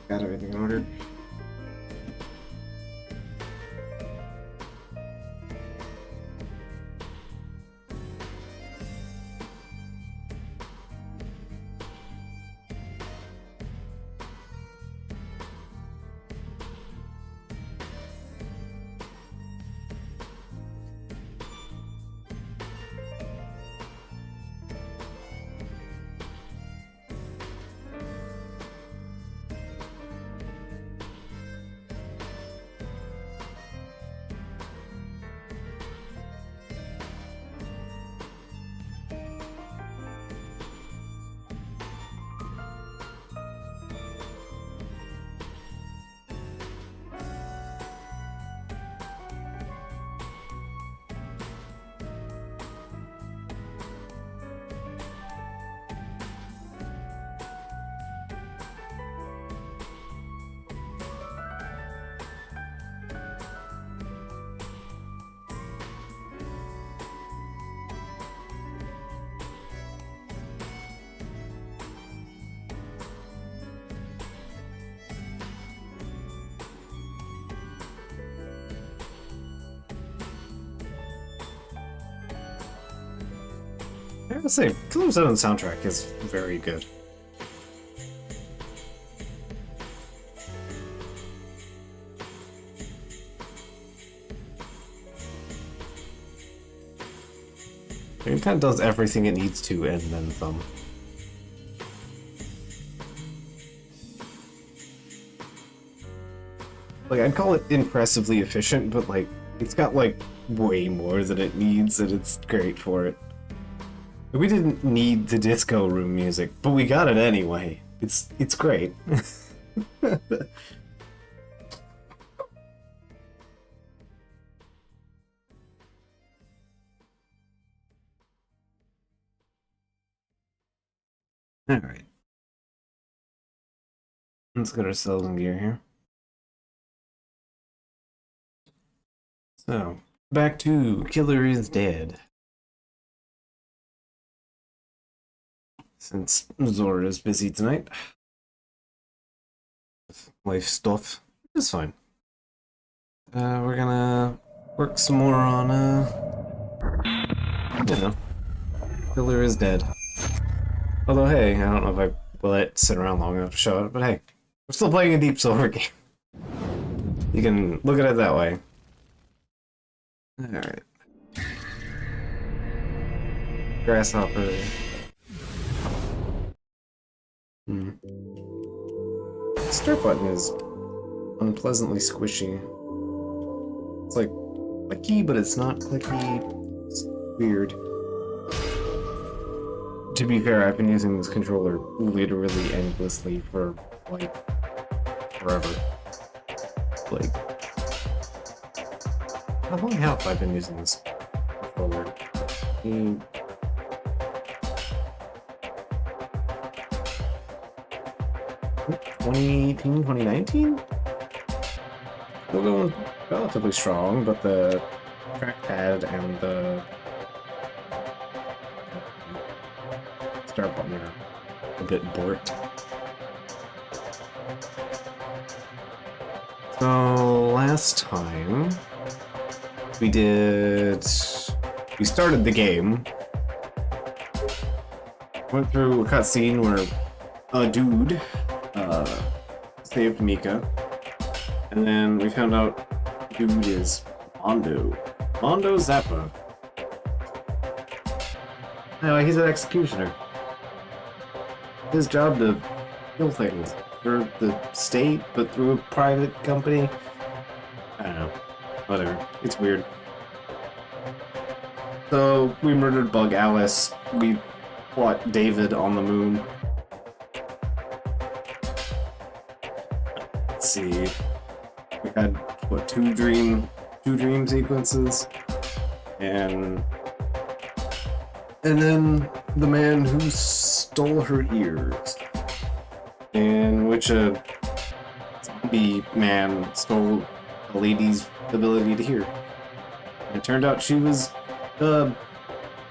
Got everything in order. I gotta say, Killer 7 soundtrack is very good. It kind of does everything it needs to and then some. Like, I'd call it impressively efficient, but like, it's got like way more than it needs and it's great for it. We didn't need the disco room music, but we got it anyway. It's great. Alright. Let's get ourselves in gear here. So, back to Killer is Dead. Since Zora is busy tonight. With life stuff. It's fine. We're gonna work some more on, you know, Killer is Dead. Although, hey, I don't know if I will let it sit around long enough to show it, but hey, we're still playing a Deep Silver game. You can look at it that way. Alright. Grasshopper. Start button is unpleasantly squishy. It's like clicky, but it's not clicky. It's weird. To be fair, I've been using this controller literally endlessly for, like, forever. Like, how long have I been using this controller? 2018, 2019? Still going relatively strong, but the trackpad and the start button are a bit borked. So last time we started the game, went through a cutscene where a dude saved Mika, and then we found out the dude is Mondo Zappa. No, he's an executioner. His job to kill things for the state, but through a private company. I don't know. Whatever. It's weird. So we murdered Bug Alice. We fought David on the moon. Let's see. We had what, two dream sequences, and then the man who stole her ears, in which a zombie man stole a lady's ability to hear. And it turned out she was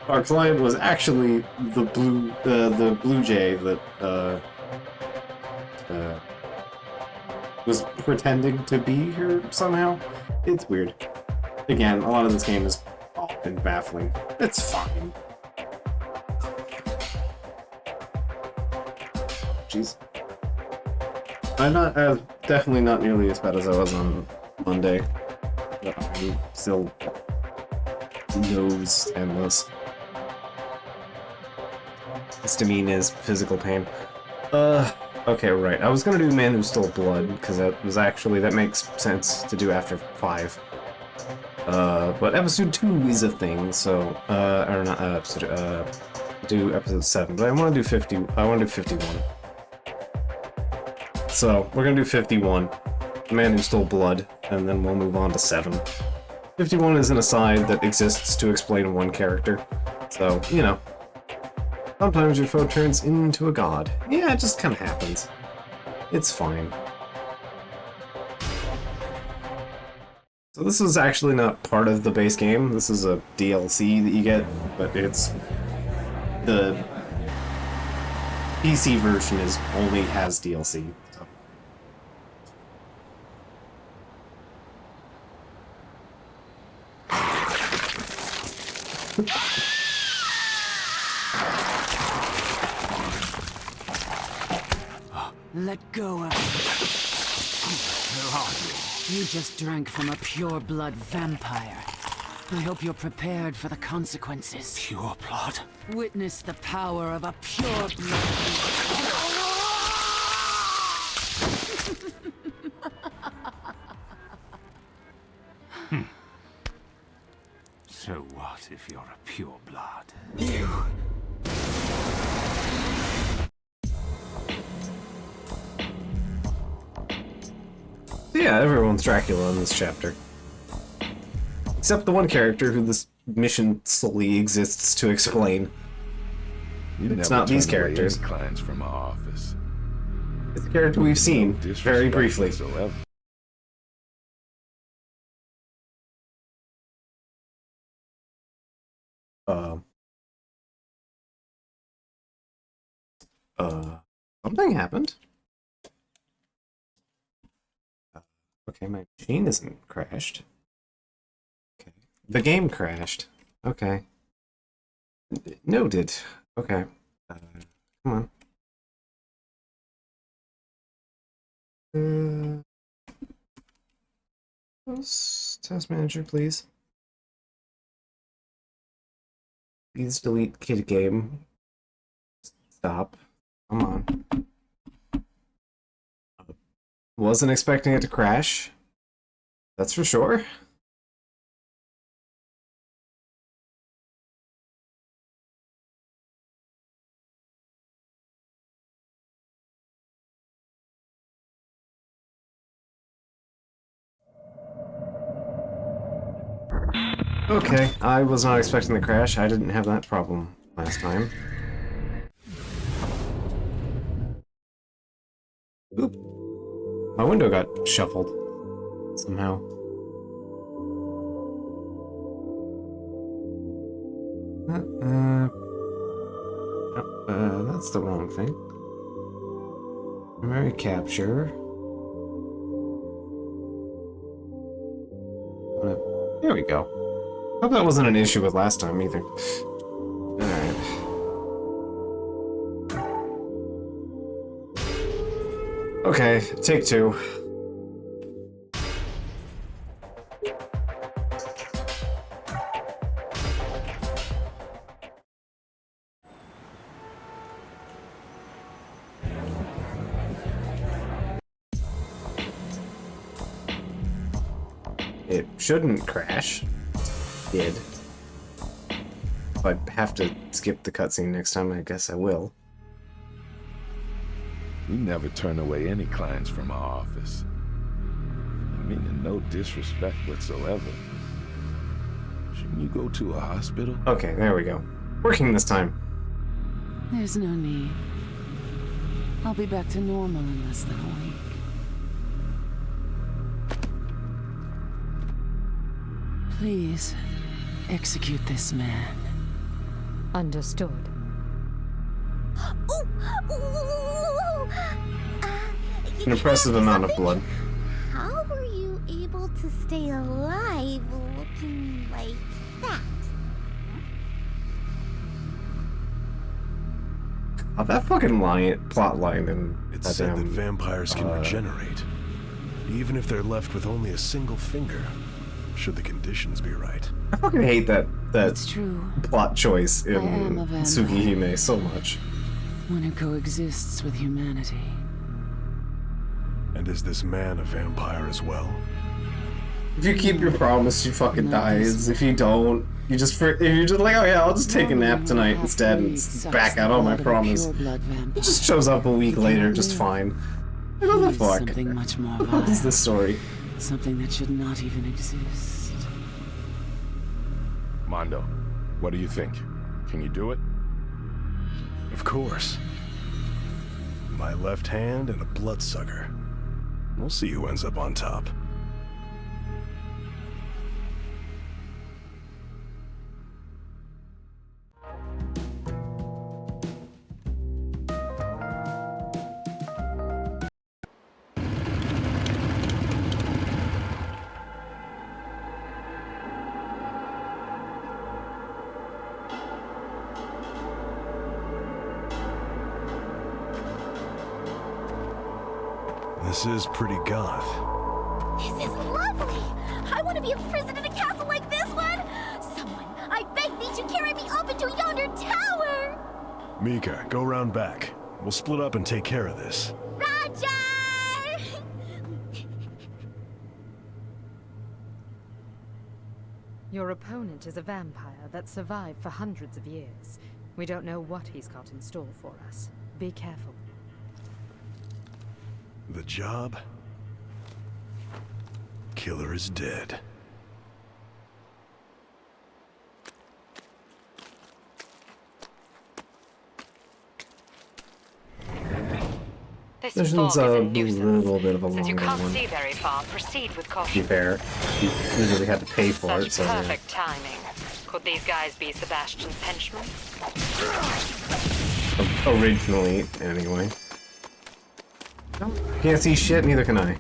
our client was actually the blue jay that was pretending to be her somehow. It's weird. Again, a lot of this game is often baffling. It's fine. Jeez. Definitely not nearly as bad as I was on Monday. But I'm still nose endless. Histamine is physical pain. Okay, right. I was gonna do Man Who Stole Blood, because that makes sense to do after 5. But episode 2 is a thing, so, or not do episode 7, but I want to do 51. So, we're gonna do 51, Man Who Stole Blood, and then we'll move on to 7. 51 is an aside that exists to explain one character, so, you know. Sometimes your foe turns into a god. Yeah, it just kind of happens. It's fine. So this is actually not part of the base game. This is a DLC that you get, but it's... the PC version only has DLC. So. Let go of me. Who are you? You just drank from a pure-blood vampire. I hope you're prepared for the consequences. Pure blood? Witness the power of a pure-blood. So what if you're a pure blood? You. Yeah, everyone's Dracula in this chapter. Except the one character who this mission solely exists to explain. It's not these characters. Clients from our office. It's a character we've seen very briefly. Something happened. Okay, my machine isn't crashed. Okay. The game crashed. Okay. Noted. Okay. Come on. Task manager, please. Please delete kid game. Stop. Come on. Wasn't expecting it to crash. That's for sure. Okay, I was not expecting the crash. I didn't have that problem last time. Oop. My window got shuffled somehow. That's the wrong thing. Primary capture. There we go. Hope that wasn't an issue with last time either. Alright. Okay, take 2. It shouldn't crash. Did. If I have to skip the cutscene next time, I guess I will. We never turn away any clients from our office. I mean, no disrespect whatsoever. Shouldn't you go to a hospital? Okay, there we go. Working this time. There's no need. I'll be back to normal in less than a week. Please, execute this man. Understood. an impressive amount of blood. How were you able to stay alive looking like that? Oh, that fucking plot line and It's said that vampires can regenerate, even if they're left with only a single finger, should the conditions be right. I fucking hate that It's true. plot choice in I am a vampire. Tsukihime so much. One who coexists with humanity. And is this man a vampire as well? If you keep your promise, you fucking dies. If you don't, if you're just like, oh yeah, I'll just take a nap tonight instead and back out on my promise. It just shows up a week later just fine. Like, what the fuck? Something much more What is vile. this story? Something that should not even exist. Mondo, what do you think? Can you do it? Of course. My left hand and a bloodsucker. We'll see who ends up on top. This is pretty goth. This is lovely! I want to be a prison in a castle like this one! Someone, I beg thee to carry me up into yonder tower! Mika, go round back. We'll split up and take care of this. Roger! Your opponent is a vampire that survived for hundreds of years. We don't know what he's got in store for us. Be careful. The job? Killer is dead. This This fog one's is a a nuisance. little bit of a Since you longer can't one. see very far, proceed with To be caution. fair, you usually had to pay for it, Such so yeah. perfect timing. Could these guys be Sebastian's henchmen? Originally, anyway. Can't see shit, neither can I.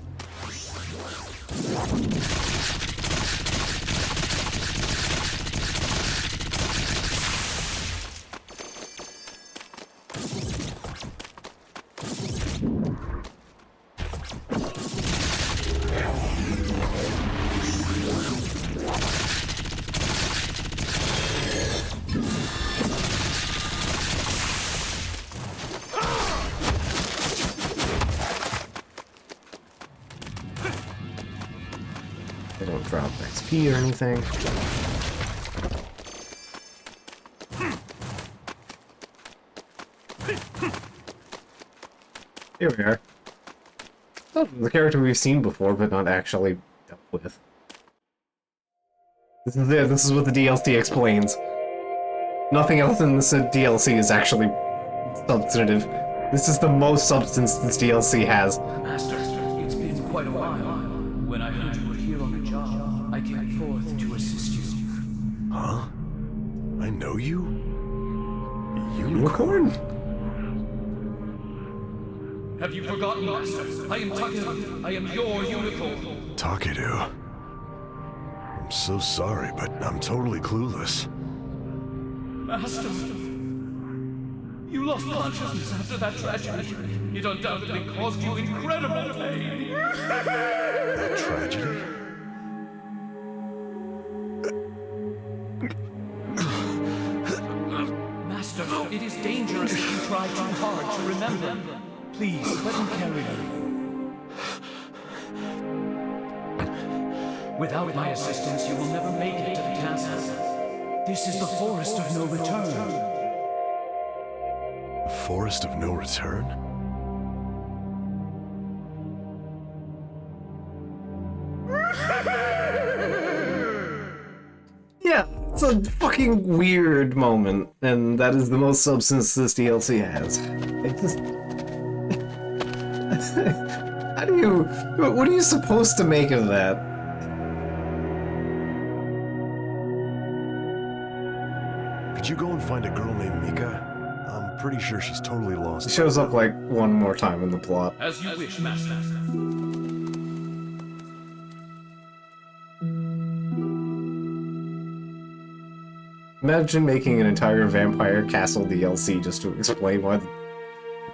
They don't drop XP or anything. Here we are. Oh, the character we've seen before, but not actually dealt with. This is it. This is what the DLC explains. Nothing else in this DLC is actually substantive. This is the most substance this DLC has. Master, it's been quite a while. When I heard you were here on the job, I came forth to assist you. Huh? I know you? Unicorn? Have you forgotten, Master? I am Takeru. I am your unicorn. Takeru. I'm so sorry, but I'm totally clueless. Master, you lost consciousness after that tragedy. It undoubtedly caused you incredible pain. That tragedy? Master, it is dangerous if you try too hard to remember. Please, let me carry you. Without my assistance, you will never make it to the castle. This is the Forest of No Return. The Forest of No Return? Yeah, it's a fucking weird moment, and that is the most substance this DLC has. It just... How do you... What are you supposed to make of that? Could you go and find a girl named Mika? I'm pretty sure she's totally lost. It shows up like one more time in the plot. As you wish, Master. Imagine making an entire Vampire Castle DLC just to explain why,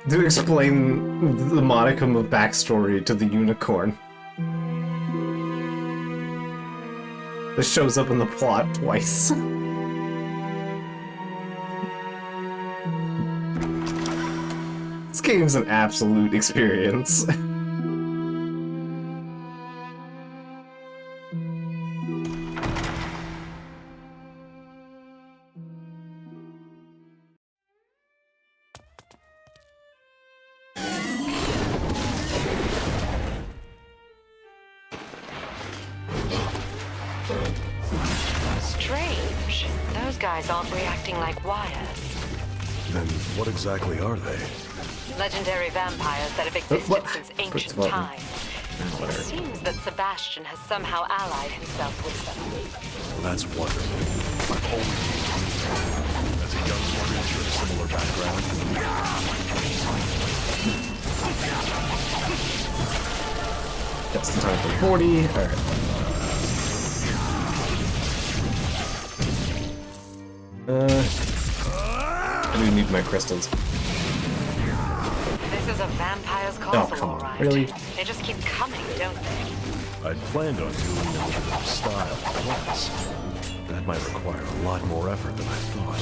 to explain the modicum of backstory to the unicorn. This shows up in the plot twice. This game's an absolute experience. Strange. Those guys aren't reacting like wires. Then what exactly are they? Legendary vampires that have existed what? since ancient Press the button. times. It seems that Sebastian has somehow allied himself with them. That's wonderful. I've always been as a young creature of similar background. Just in time for 40. Alright. I do need my crystals. This is a vampire's Oh, castle, come all on. right. Really? They just keep coming, don't they? I'd planned on doing it with a style and class. That might require a lot more effort than I thought.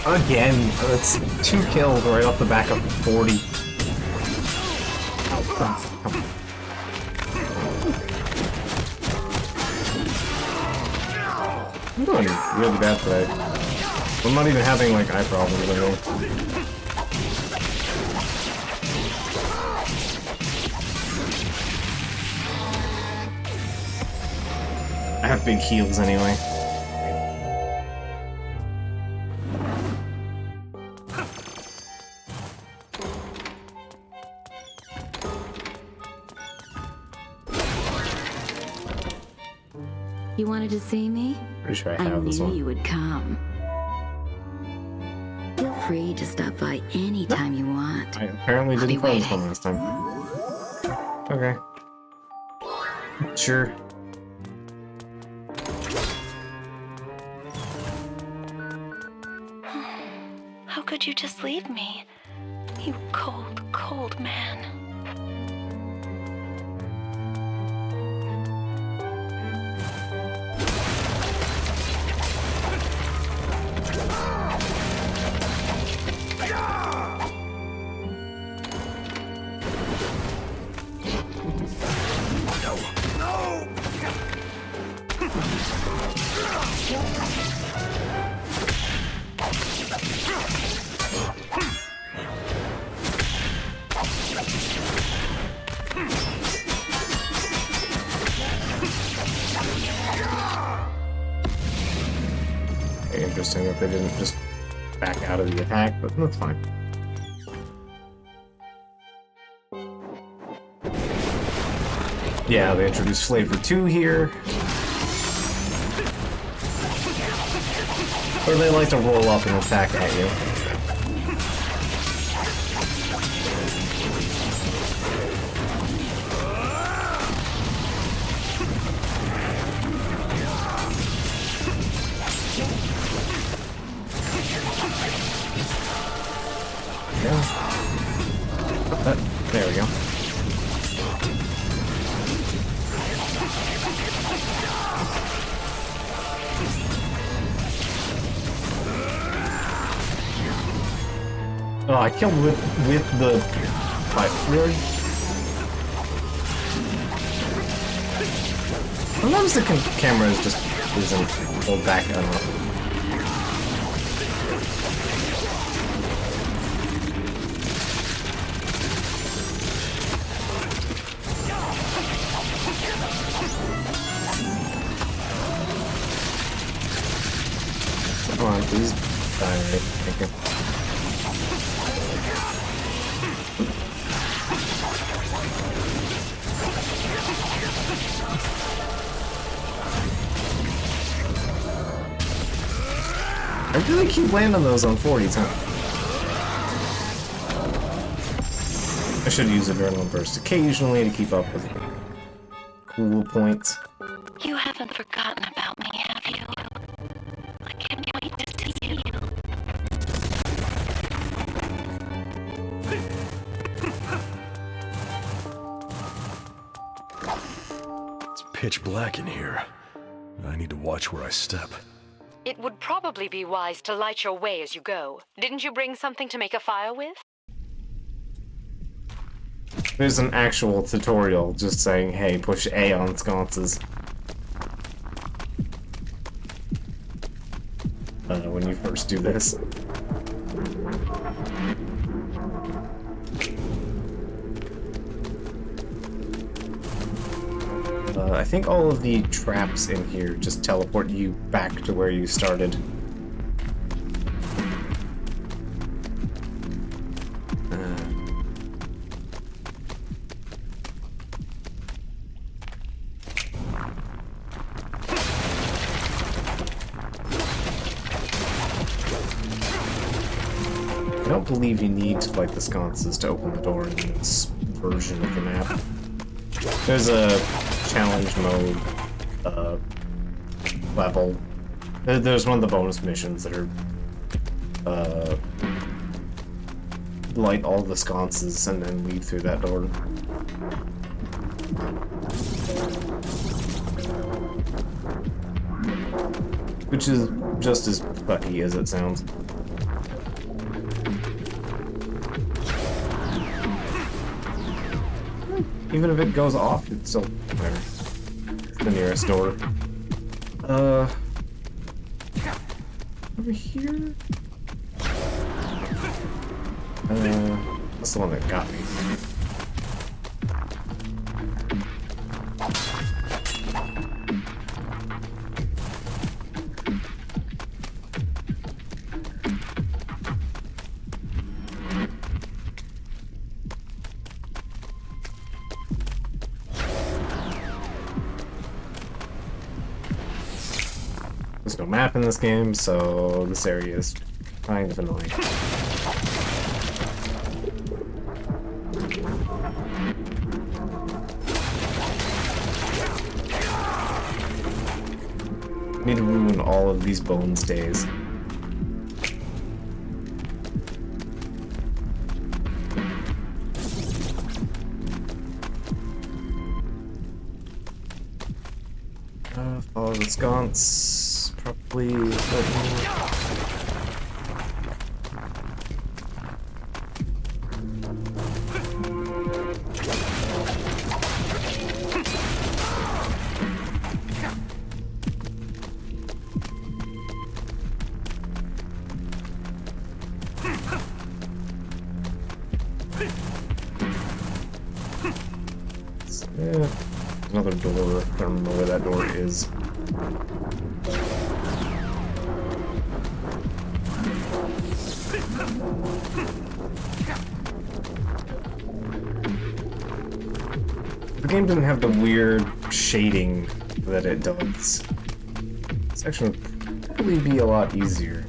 Again, that's 2 kills right off the back of 40. I'm doing really bad today. I'm not even having like eye problems anymore. I have big heals anyway. You wanted to see me? Pretty sure I I have this knew one. you would come. Feel free to stop by anytime you want. I apparently I'll be didn't find this waiting. one last time. Okay. Sure. How could you just leave me? You cold, cold man. Very interesting that they didn't just back out of the attack, but that's fine. Yeah, they introduced Flavor 2 here. Or they like to roll up and attack at you. There we go. Oh, I killed with the really? Sometimes the camera is just isn't pulled back enough. Come on, please die right. Thank you. I really keep landing those on 40s, huh? I should use Adrenaline Burst occasionally to keep up with cool points. You haven't forgotten about me, have you? I can't wait to see you. It's pitch black in here. I need to watch where I step. It would probably be wise to light your way as you go. Didn't you bring something to make a fire with? There's an actual tutorial just saying, hey, push A on sconces. When you first do this. I think all of the traps in here just teleport you back to where you started. I don't believe you need to light the sconces to open the door in this version of the map. There's a challenge mode level. There's one of the bonus missions that are light all the sconces and then lead through that door. Which is just as fucky as it sounds. Even if it goes off, it's still there. It's the nearest door. Over here? That's the one that got me. There's no map in this game, so this area is kind of annoying. Need to ruin all of these bones days. Follow the sconce. Probably. Another door. I don't know where that door is. The game didn't have the weird shading that it does. This section would probably be a lot easier.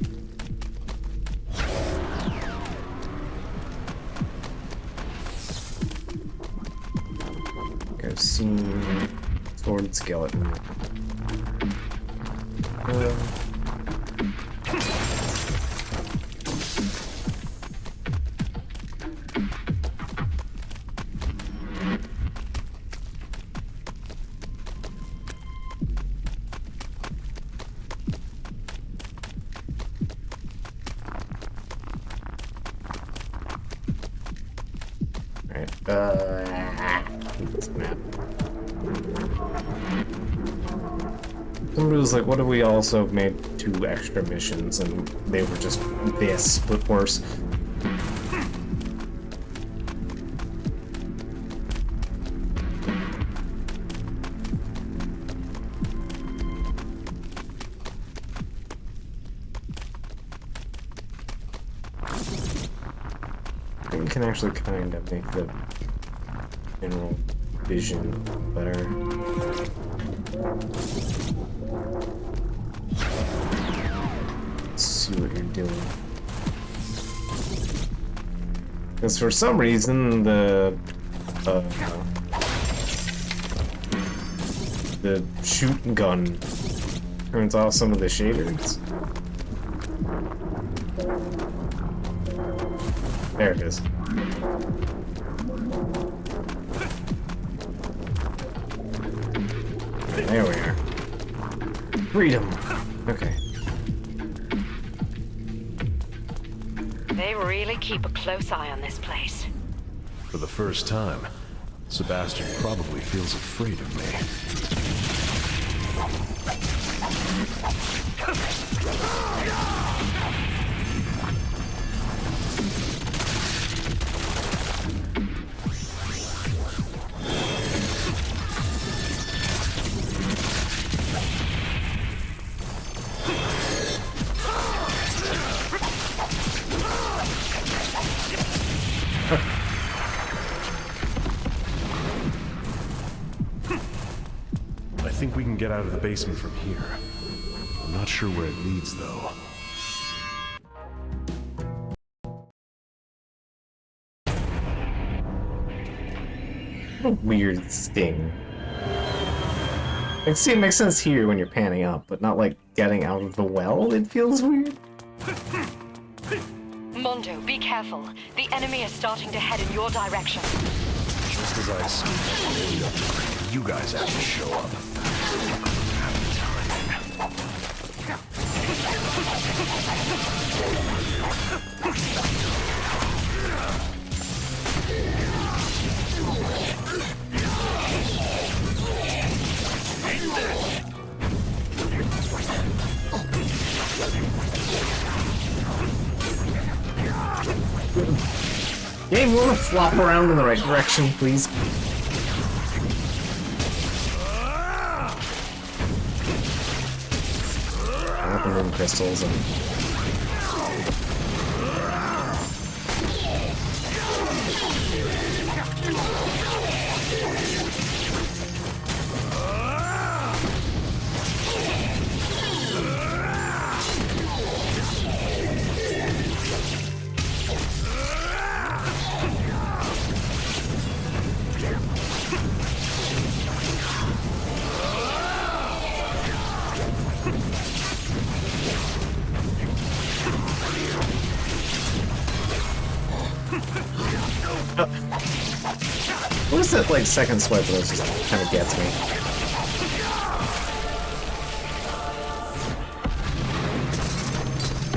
I've seen Sword Skeleton. This map. Somebody was like, what if we also made 2 extra missions and they were just this, but worse? I think we can actually kind of make the general vision better. Let's see. see what you're doing. Because for some reason the shoot gun turns off some of the shaders. There it is. There we are. Freedom. Okay. They really keep a close eye on this place. For the first time, Sebastian probably feels afraid of me. I think we can get out of the basement from here. I'm not sure where it leads, though. Weird sting. Like, see, it makes sense here when you're panning up, but not like getting out of the well. It feels weird. Mondo, be careful. The enemy is starting to head in your direction. Just as I assumed, you guys have to show up. Game, wanna flop around in the right direction, please? Open room crystals and... What is that, like, second swipe that just kind of gets me?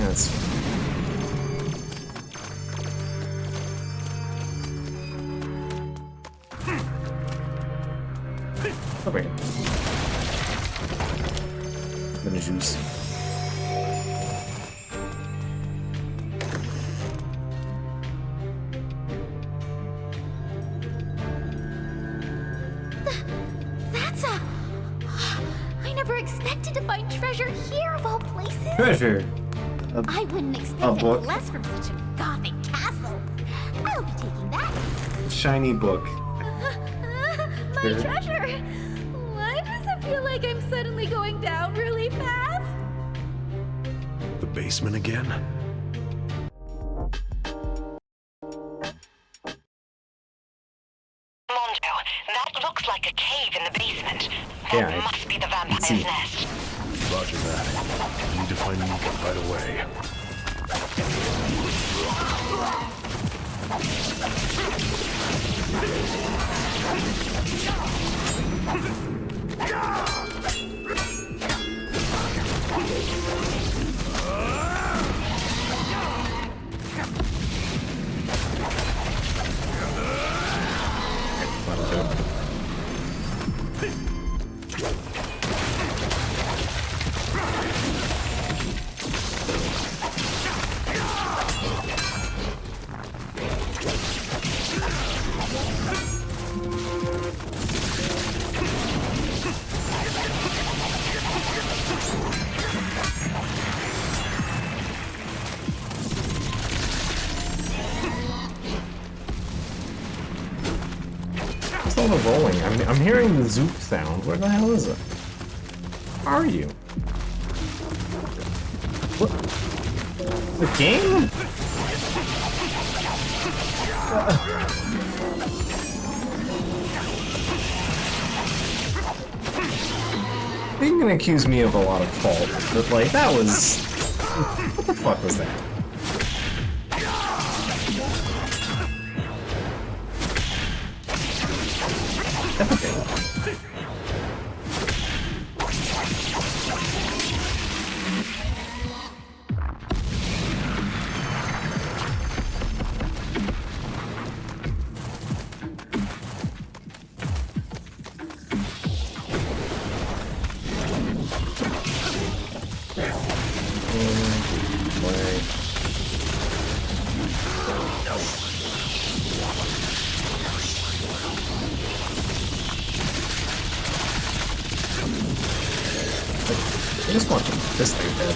Yes. Oh, wait. The juice. Treasure. I wouldn't expect any less from such a gothic castle. I'll be taking that. Shiny book. My treasure. Why does it feel like I'm suddenly going down really fast? The basement again? Mondo, that looks like a cave in the basement. Yeah, That must be the vampire's nest. Roger that. Need to find Mika right away. All the rolling. I'm hearing the zoop sound. Where the hell is it? Where are you? What? The game? You can accuse me of a lot of fault, but like, that was... What the fuck was that? I just want this thing dead.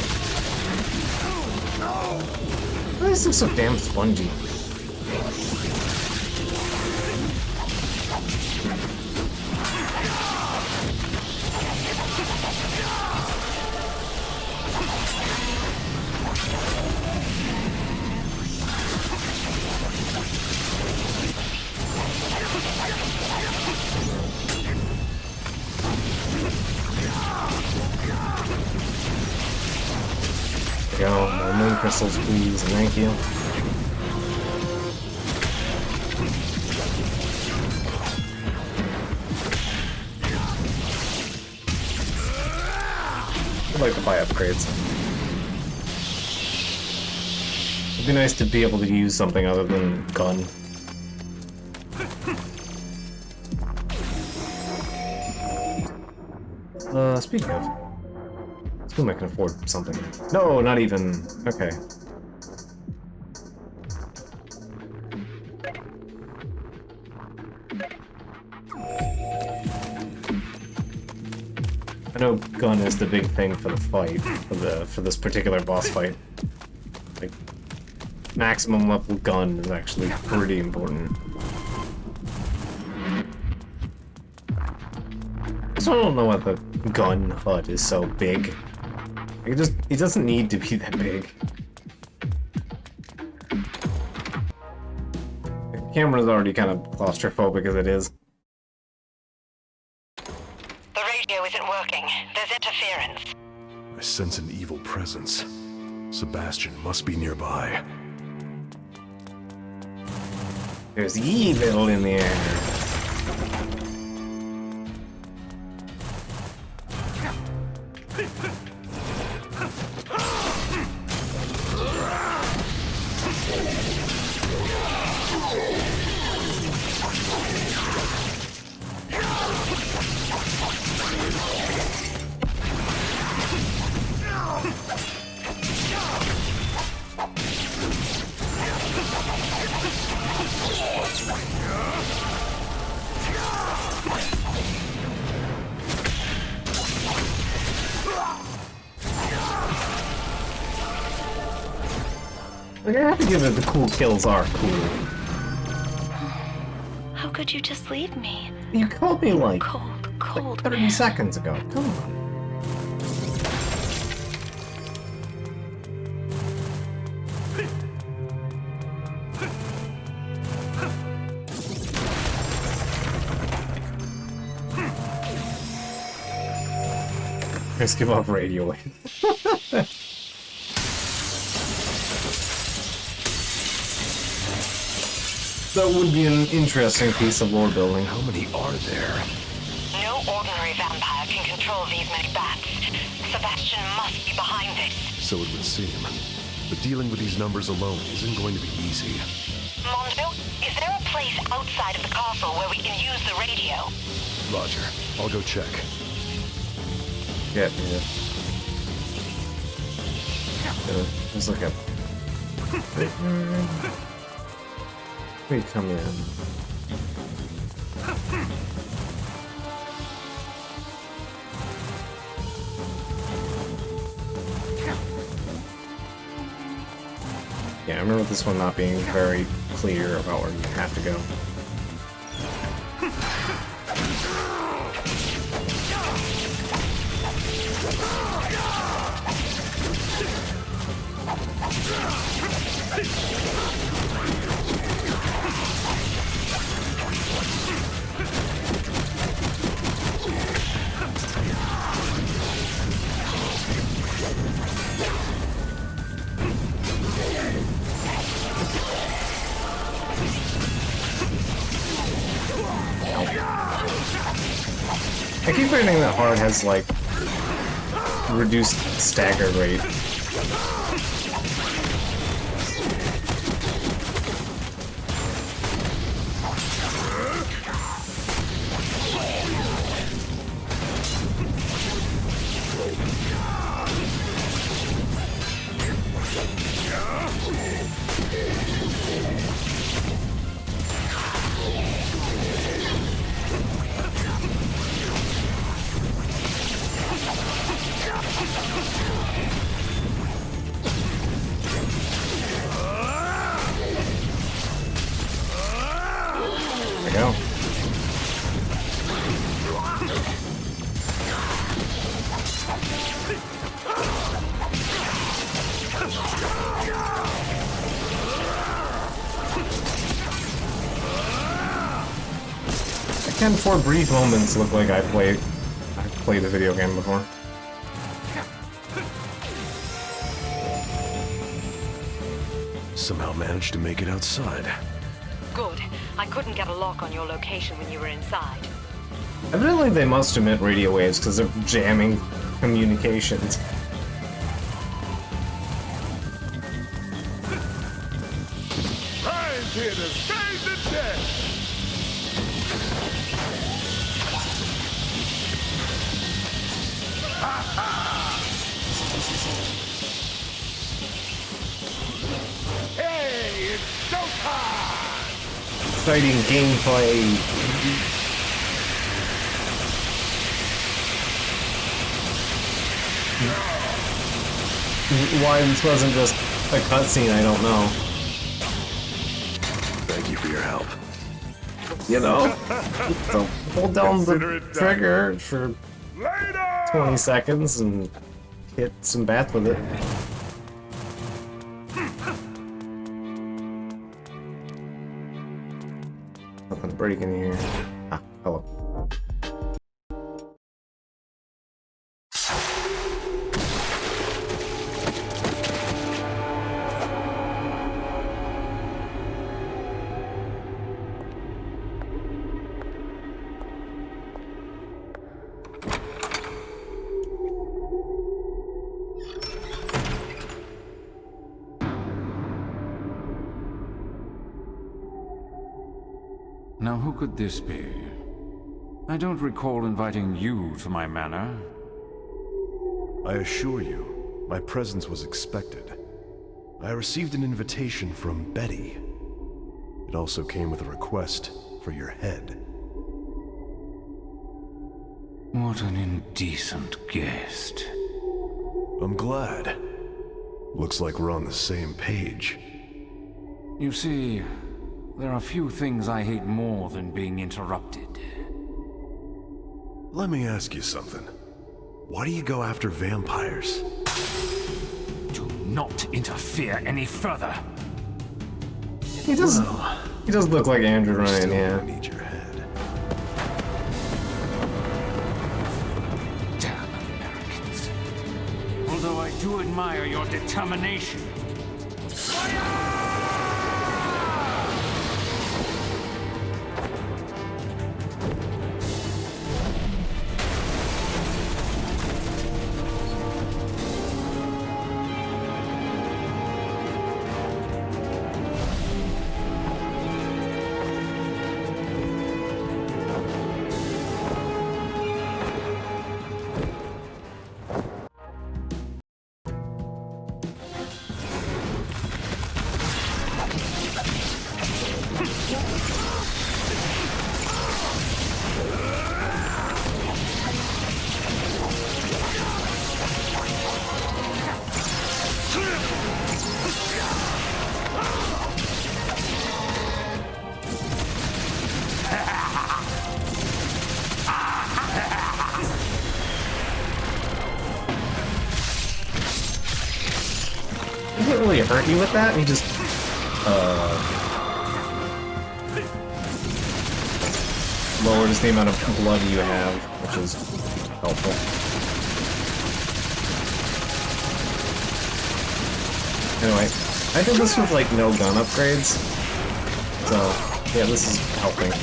Why is this so damn spongy? Go, more moon crystals, please, and thank you. I'd like to buy upgrades. It'd be nice to be able to use something other than gun. Speaking of, assume I can afford something. No, not even. Okay. I know gun is the big thing for the fight, for this particular boss fight. Like, maximum level gun is actually pretty important. I still don't know why the gun HUD is so big. It doesn't need to be that big. The camera's already kind of claustrophobic as it is. The radio isn't working. There's interference. I sense an evil presence. Sebastian must be nearby. There's evil in the air. Like, I have to give it the cool kills are cool. How could you just leave me? You called me like, Cold. 30 seconds ago. Come on. Let's give up radio. That would be an interesting piece of lore building. How many are there? No ordinary vampire can control these many bats. Sebastian must be behind this. So it would seem. But dealing with these numbers alone isn't going to be easy. Mondo, is there a place outside of the castle where we can use the radio? Roger. I'll go check. Yeah. Let's look up. We come in. Yeah, I remember this one not being very clear about where you have to go. frustrating that hard has like reduced stagger rate. Go. I can, for brief moments, look like I've played a video game before. Somehow managed to make it outside. Good. I couldn't get a lock on your location when you were inside. Evidently they must emit radio waves because they're jamming communications. Ryan's here to save the day! Hey, it's showtime! Exciting gameplay. Why this wasn't just a cutscene, I don't know. Thank you for your help. You know, so hold down the trigger for 20 seconds and hit some bats with it. Nothing breaking here. Ah, hello. Now, who could this be? I don't recall inviting you to my manor. I assure you, my presence was expected. I received an invitation from Betty. It also came with a request for your head. What an indecent guest. I'm glad. Looks like we're on the same page. You see, there are few things I hate more than being interrupted. Let me ask you something. Why do you go after vampires? Do not interfere any further. He does look like Andrew Ryan, Still yeah. need your head. Damn Americans. Although I do admire your determination. He didn't really hurt you with that, he just, lowers the amount of blood you have, which is helpful. Anyway, I did this with, like, no gun upgrades, so, yeah, this is helping.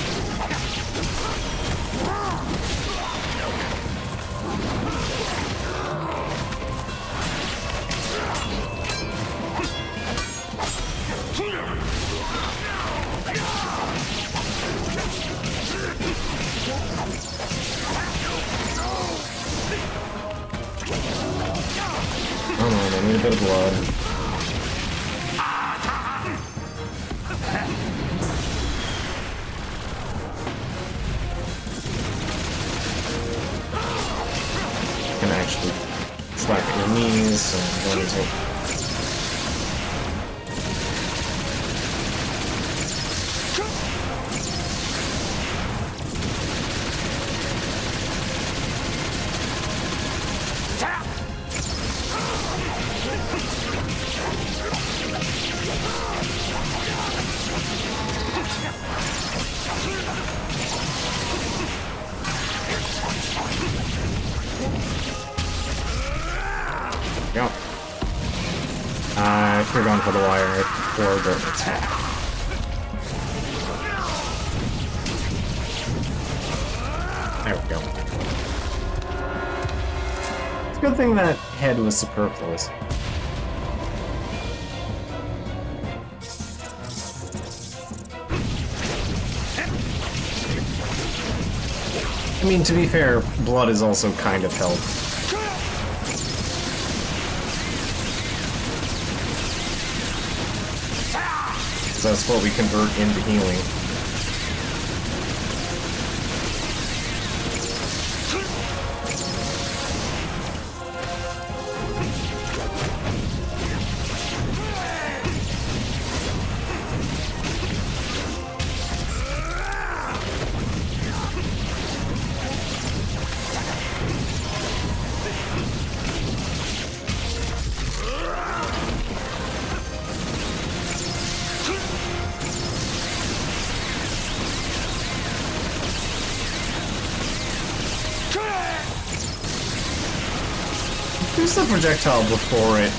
Come on, I need a bit of blood. Can actually slap at your knees, so I'm going to. Go. I could have gone for the wire for the attack. There we go. It's a good thing that head was superfluous. I mean, to be fair, blood is also kind of health. So that's what we convert into healing. Use the projectile before it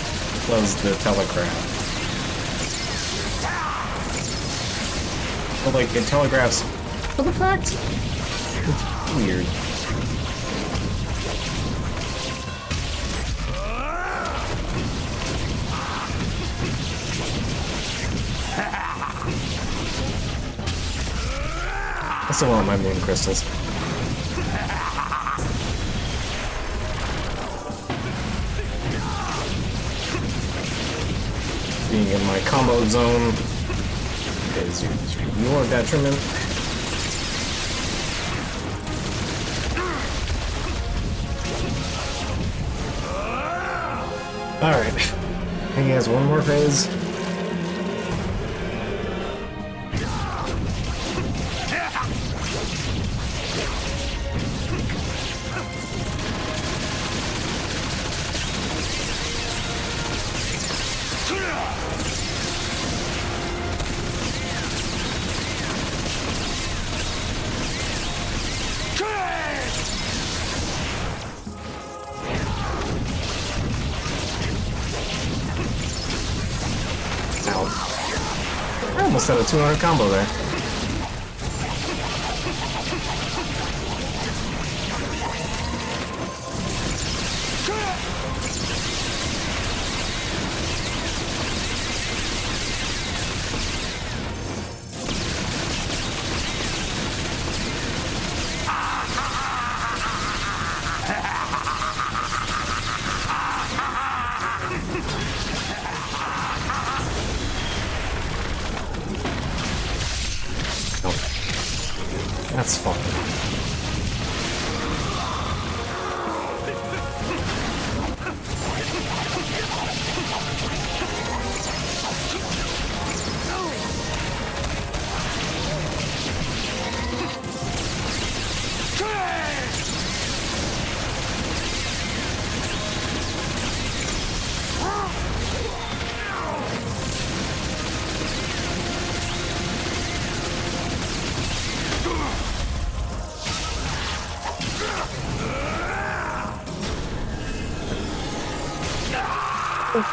does the telegraph. But like, it telegraphs for the fact? It's weird. I still want my moon crystals. Being in my combo zone is your detriment. Alright. I think he has one more phase. I almost had a 200 combo there. That's fun.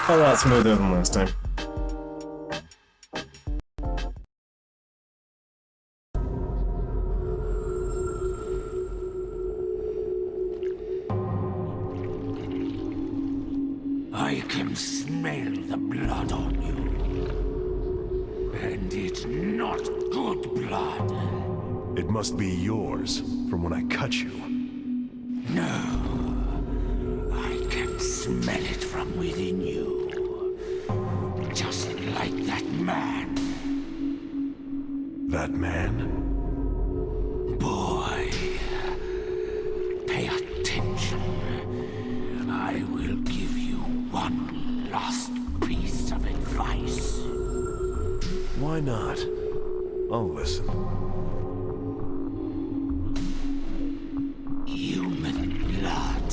A lot smoother than last time. I can smell the blood on you. And it's not good blood. It must be yours, from when I cut you. No. I can smell it from from within you. Just like that man. That man? Boy, pay attention. I will give you one last piece of advice. Why not? I'll listen. Human blood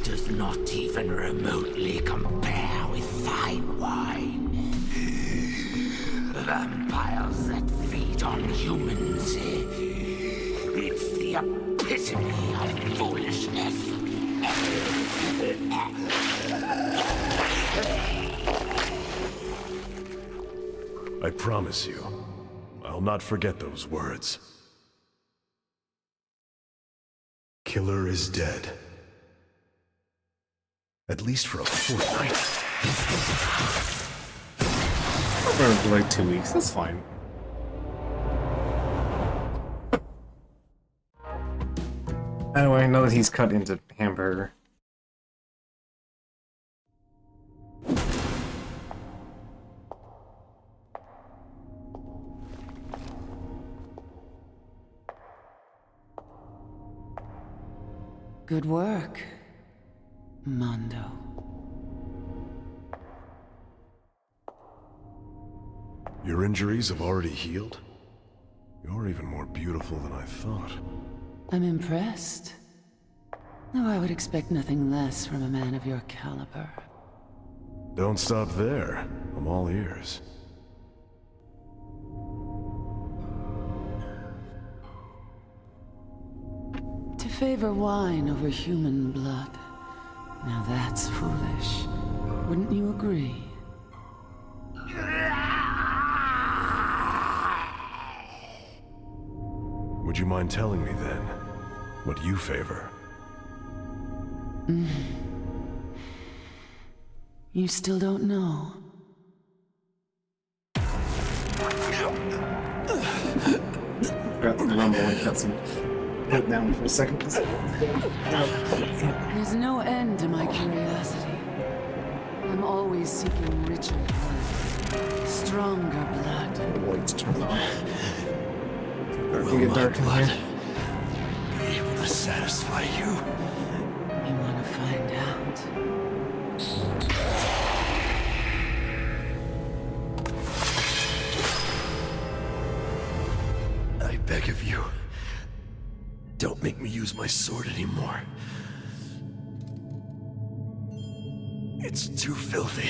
does not even remotely compare with fine wine. Vampires that feed on humans, it's the epitome of foolishness. I promise you, I'll not forget those words. Killer is dead. At least for a fortnight. For like 2 weeks, that's fine. Anyway, now that he's cut into hamburger. Good work, Mondo. Your injuries have already healed? You're even more beautiful than I thought. I'm impressed. Though I would expect nothing less from a man of your caliber. Don't stop there. I'm all ears. To favor wine over human blood. Now that's foolish. Wouldn't you agree? Would you mind telling me then, what you favor? You still don't know. Got the rumble and cut some put down for a second. There's no end to my curiosity. I'm always seeking richer blood. Stronger blood. Lights turn on. Will Get my dark in blood here. be able to satisfy you? You want to find out? I beg of you, don't make me use my sword anymore. It's too filthy.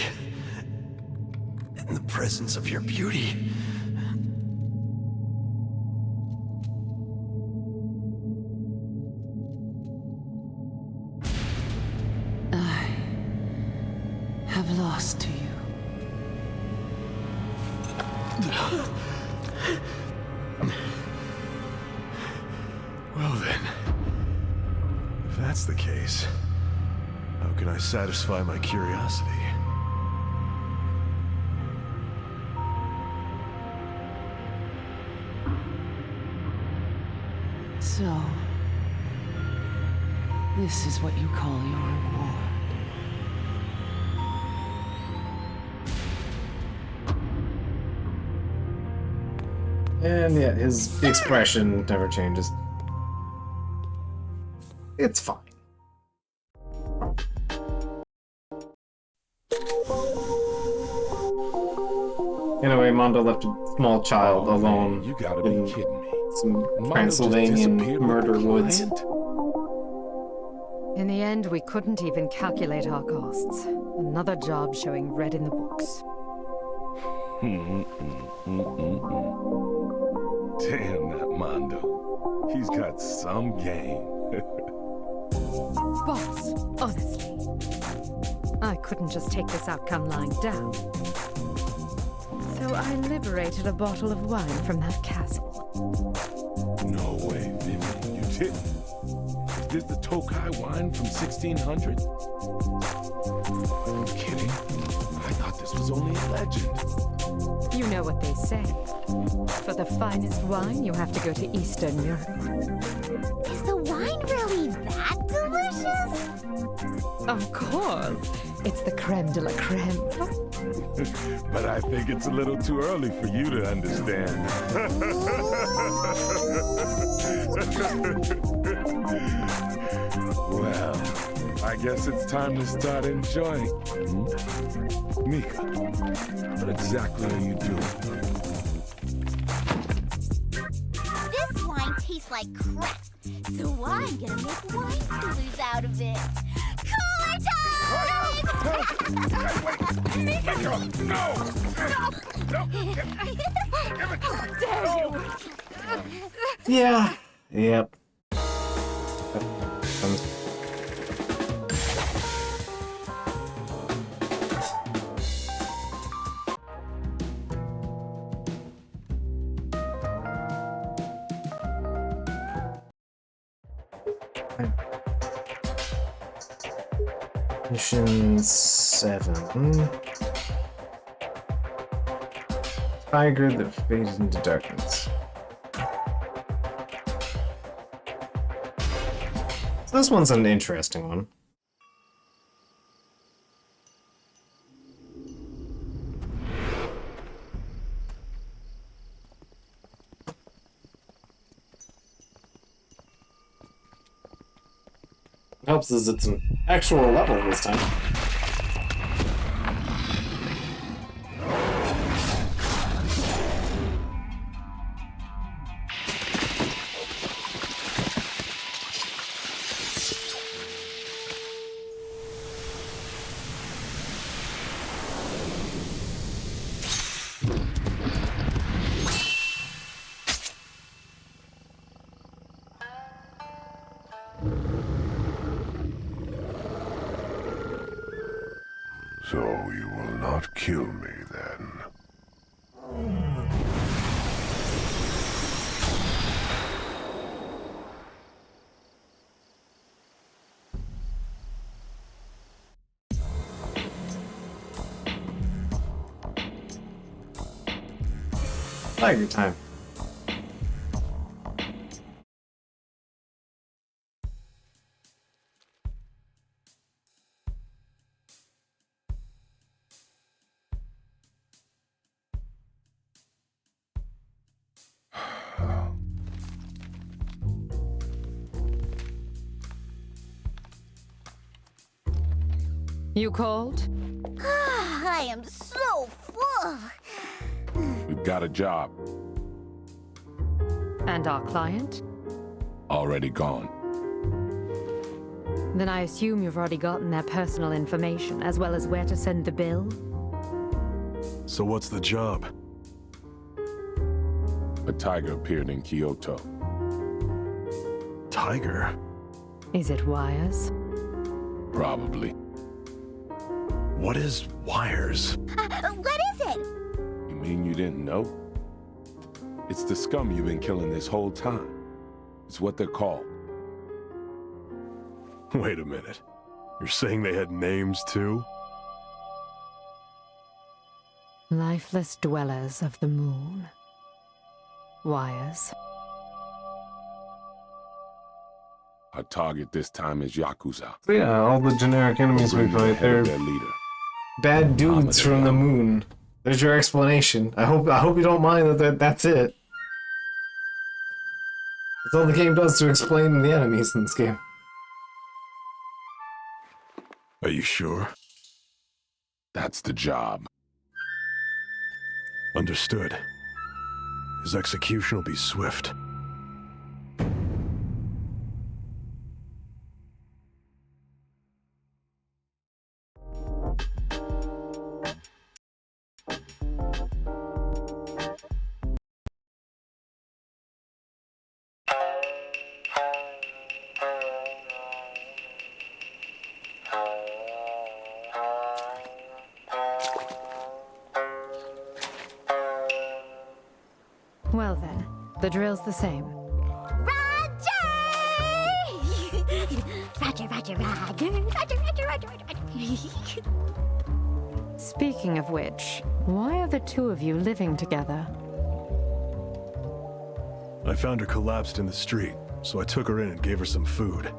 In the presence of your beauty. I have lost to you. Well then, if that's the case, how can I satisfy my curiosity? So, this is what you call your reward. And yeah, his expression never changes. It's fine. Anyway, Mondo left a small child alone You gotta in be kidding me. some Mondo Transylvanian just disappeared with murder the woods. client? In the end, we couldn't even calculate our costs. Another job showing red in the books. Damn that Mondo. He's got some game. Boss, honestly, I couldn't just take this outcome lying down. So I liberated a bottle of wine from that castle. No way, Vivian. You didn't. Is this the Tokai wine from 1600? Are you kidding? I thought this was only a legend. You know what they say. For the finest wine, you have to go to Eastern Europe. Is the wine really that delicious? Of course. It's the creme de la creme. But I think it's a little too early for you to understand. Well, I guess it's time to start enjoying. Mika, what exactly are you doing? This wine tastes like crap, so I'm gonna make wine coolers out of it. Cooler time! Mika, no! Yeah. Yep. Mission 7. Tiger that faded into darkness. So this one's an interesting one. Helps is it's an actual level this time. So you will not kill me then. Tiger time. You called? I am so full. We've got a job. And our client? Already gone. Then I assume you've already gotten their personal information, as well as where to send the bill? So what's the job? A tiger appeared in Kyoto. Tiger? Is it wires? Probably. What is wires? What is it? You mean you didn't know? It's the scum you've been killing this whole time. It's what they're called. Wait a minute. You're saying they had names too? Lifeless dwellers of the moon. Wires. Our target this time is Yakuza. So yeah, all the generic enemies we fight, they're their leader. bad dudes from the moon. There's your explanation. I hope you don't mind that's it. That's all the game does to explain the enemies in this game. Are you sure? That's the job. Understood. His execution will be swift. Well then, the drill's the same. Roger! Roger, Roger, Roger, Roger, Roger, Roger, Roger. Speaking of which, why are the two of you living together? I found her collapsed in the street, so I took her in and gave her some food.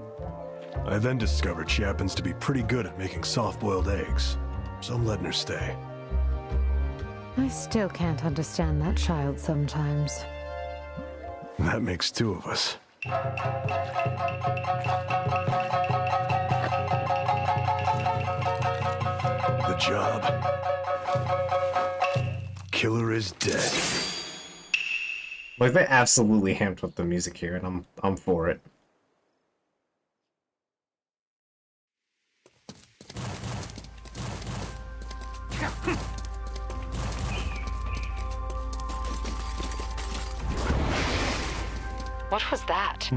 I then discovered she happens to be pretty good at making soft-boiled eggs, so I'm letting her stay. I still can't understand that child sometimes. That makes two of us. The job. Killer is dead. Like, they absolutely hamped up the music here, and I'm for it. What was that?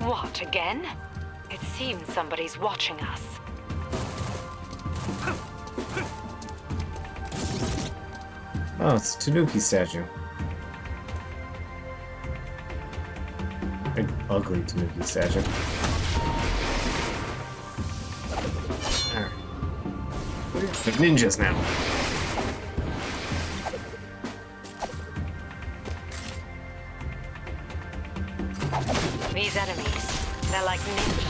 What, again? It seems somebody's watching us. Oh, it's Tanuki's statue. An ugly Tanuki statue. Alright. We're ninjas now. These enemies, they're like ninjas.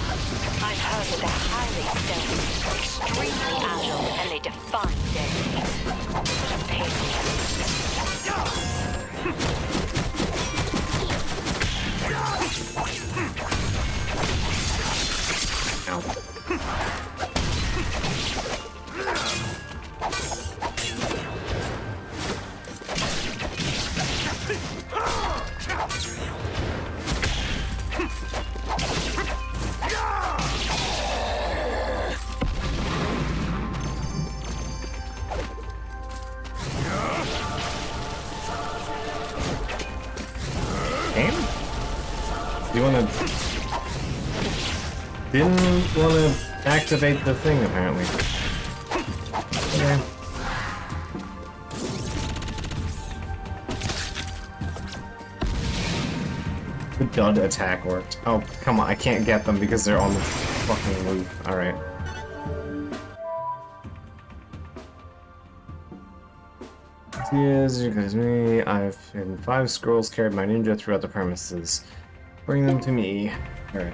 I've heard that they're highly stealthy, extremely agile, and they defy death. What a pain Didn't want to activate the thing, apparently. Okay. The dud attack worked. Oh, come on, I can't get them because they're on the fucking roof. Alright. Yes, you guys me. I've hidden 5 scrolls, carried my ninja throughout the premises. Bring them to me. Alright.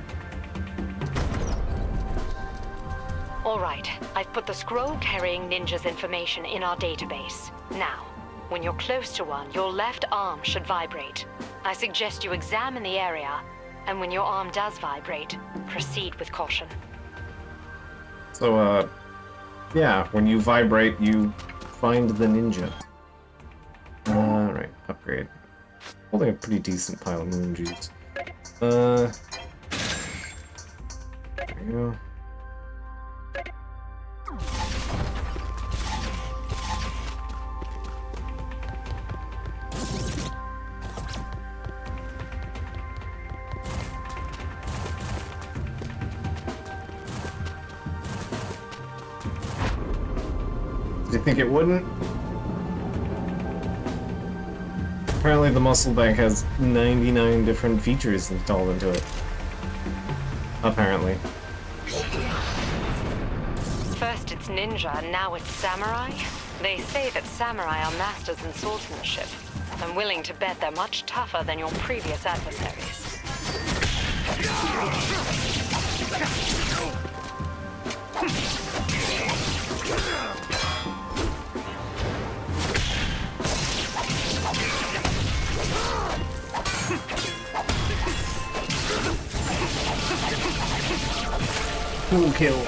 Alright, I've put the scroll-carrying ninja's information in our database. Now, when you're close to one, your left arm should vibrate. I suggest you examine the area, and when your arm does vibrate, proceed with caution. So, yeah, when you vibrate, you find the ninja. Right, upgrade. Holding a pretty decent pile of moon juice. There we go. Did you think it wouldn't? Apparently the muscle bank has 99 different features installed into it. Apparently. First it's ninja, and now it's samurai? They say that samurai are masters in swordsmanship. I'm willing to bet they're much tougher than your previous adversaries. Cool kill.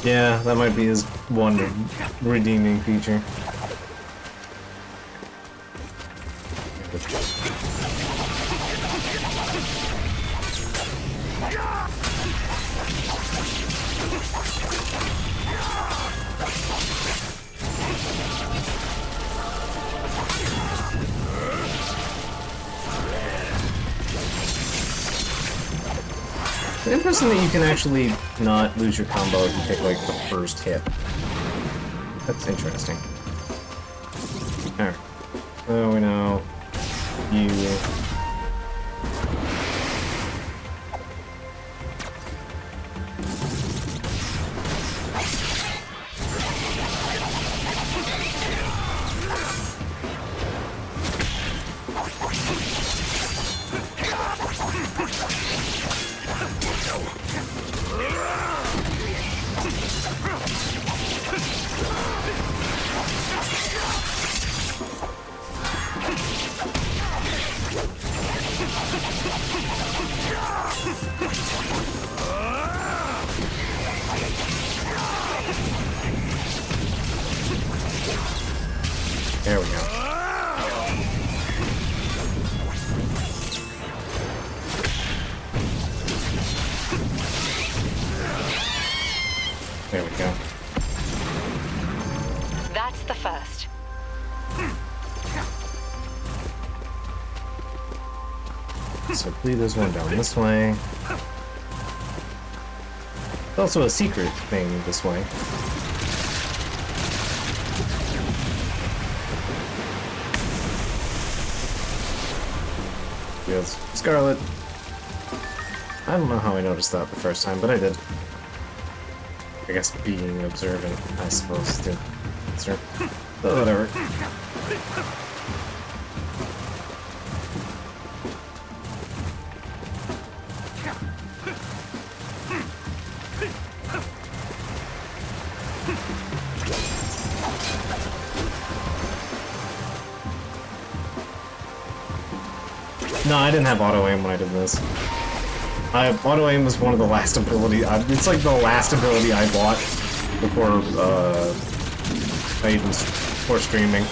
Yeah, that might be his one redeeming feature. It's interesting that you can actually not lose your combo if you take like the first hit. That's interesting. Alright. So we know you. So I believe there's one down this way. There's also a secret thing this way. Yes, Scarlet. I don't know how I noticed that the first time, but I did. I guess being observant, I suppose, too. Sure. But whatever. No, I didn't have auto aim when I did this. Auto aim was one of the last ability. It's like the last ability I bought before before streaming.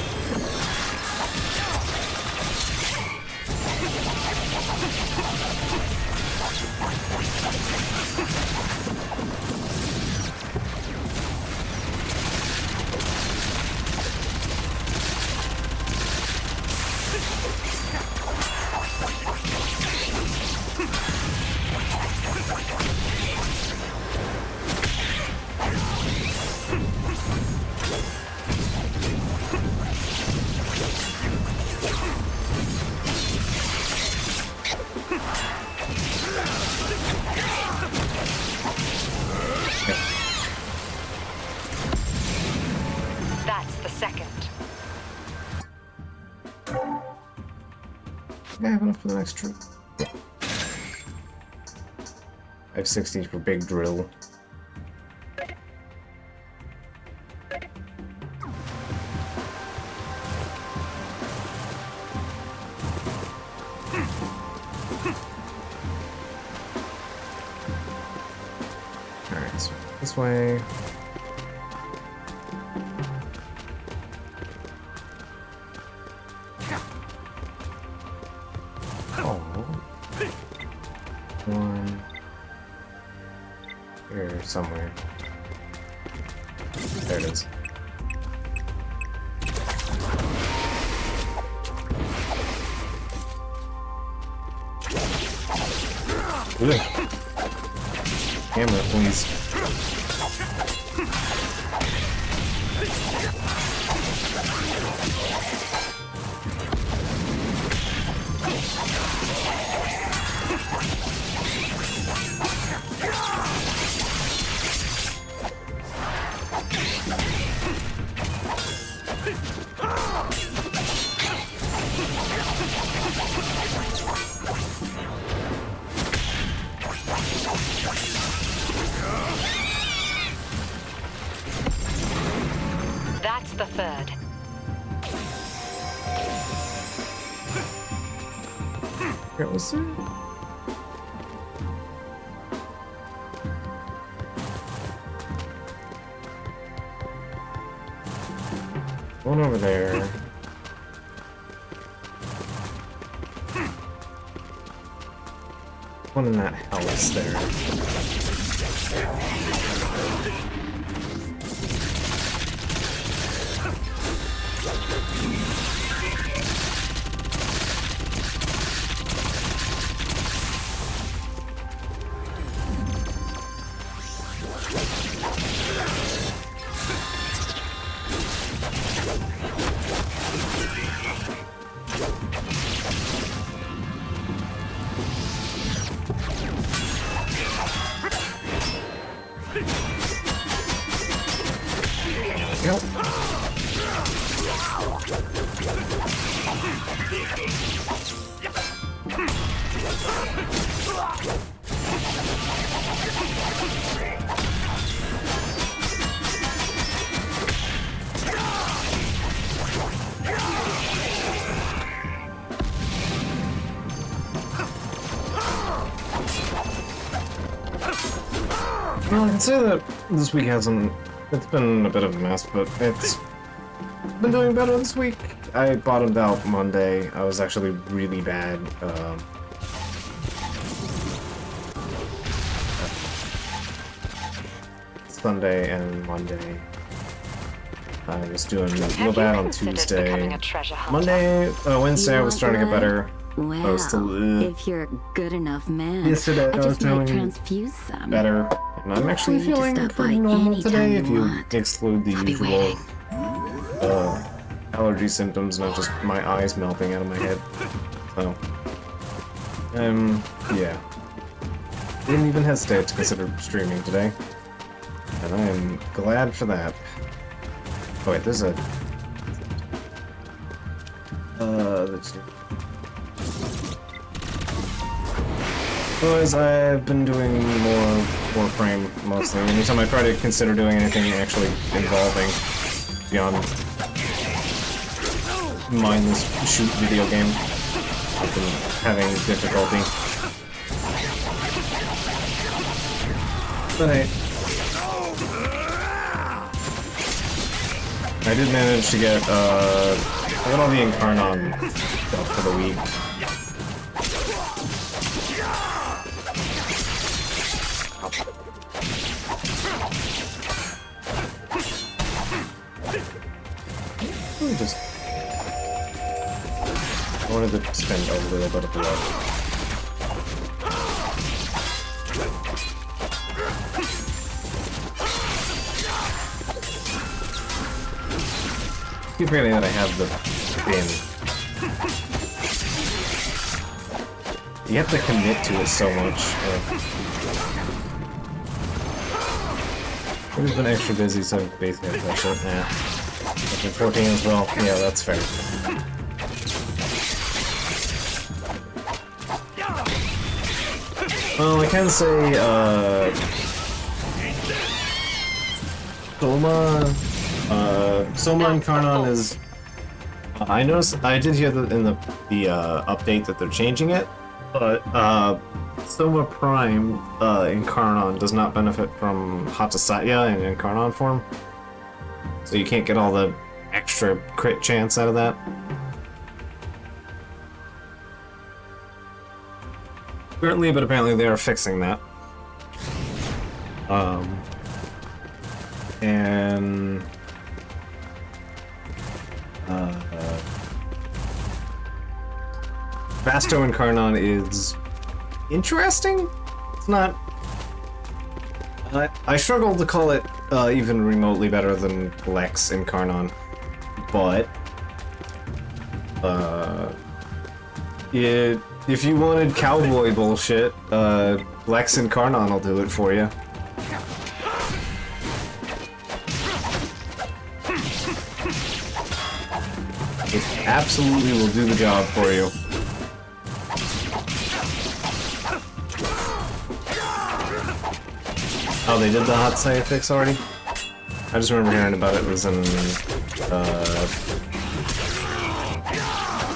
I have enough for the next trip. Yeah. I have 60 for big drill. Alright, so this way. Somewhere. There it is. Ugh. Camera, please. That's the third. What was there? One over there. One in that house there. Well, I can say that this week hasn't... It's been a bit of a mess, but it's been doing better this week. I bottomed out Monday. I was actually really bad. Sunday and Monday. I was doing real bad on Tuesday. Monday, Wednesday I was starting to get better. Well, still, if you're a good enough man, yesterday I I was just might doing transfuse some. better. And I'm actually Free to feeling stop pretty by normal anytime today you if you want. exclude the I'll be usual waiting. allergy symptoms, not just my eyes melting out of my head. So, yeah. Didn't even hesitate to consider streaming today. And I am glad for that. Oh wait, there's a... let's see. Otherwise, I've been doing more Warframe, mostly. Anytime I try to consider doing anything actually involving beyond mindless shoot video game, I've been having difficulty. But hey. I did manage to get, I got all the Incarnon stuff for the week. I wanted to spend a little bit of blood. I keep forgetting that I have the bin. You have to commit to it so much. I've just been extra busy, so basically that's it. Yeah. Okay, 14 as well. Yeah, that's fair. Well, I can say, Soma Incarnon is... I noticed, I did hear that in the update that they're changing it, but, Soma Prime, Incarnon does not benefit from Hata Satya in Incarnon form. So you can't get all the extra crit chance out of that. Currently, but apparently they are fixing that. And... Vasto Incarnon is interesting? It's not... I struggle to call it even remotely better than Lex Incarnon, but... if you wanted cowboy bullshit, Lex Incarnon will do it for you. It absolutely will do the job for you. Oh, they did the hot site fix already? I just remember hearing about it was in,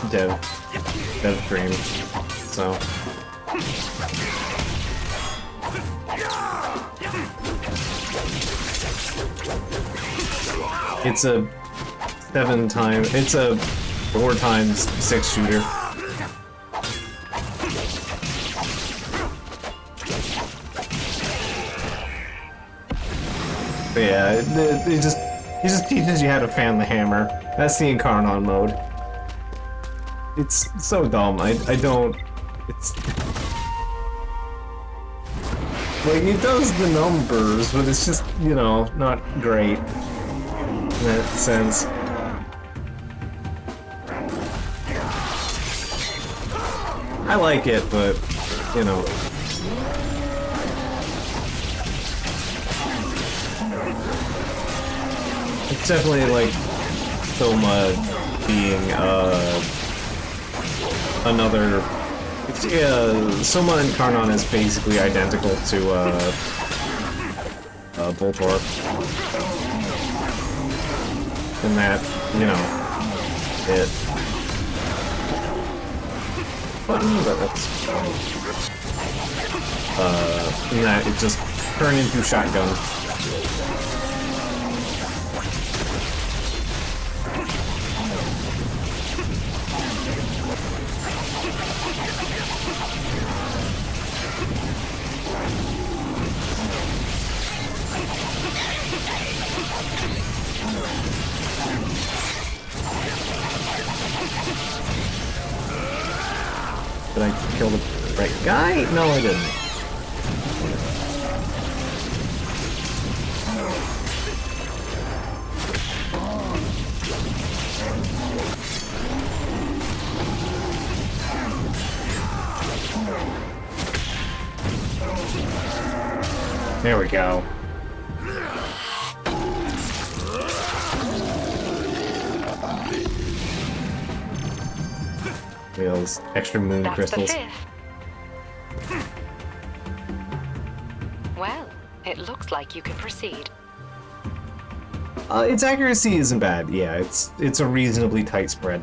Dev Dream, so... It's a 4x6 shooter. But yeah, he just teaches you how to fan the hammer. That's the Incarnon mode. It's so dumb. I don't... It's... Like, it does the numbers, but it's just, you know, not great. In that sense. I like it, but, you know... It's definitely like Soma being another. Soma Incarnon is basically identical to Voltorb in that, you know, it. But that's in that it just turned into shotgun. Did I kill the right guy? No, I didn't. There we go. Those extra moon crystals. The fifth. Well, it looks like you can proceed. Its accuracy isn't bad. Yeah, it's a reasonably tight spread.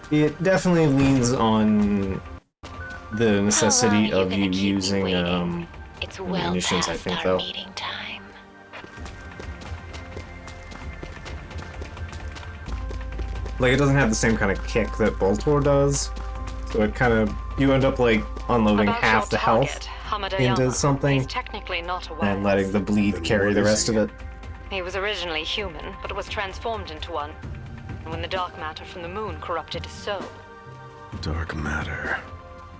It definitely leans on the necessity of you using munitions, I think, though. Like, it doesn't have the same kind of kick that Boltor does, so it kind of, you end up like unloading half the health into something and letting the bleed carry the rest of it. He was originally human, but was transformed into one. When the dark matter from the moon corrupted his soul. Dark matter.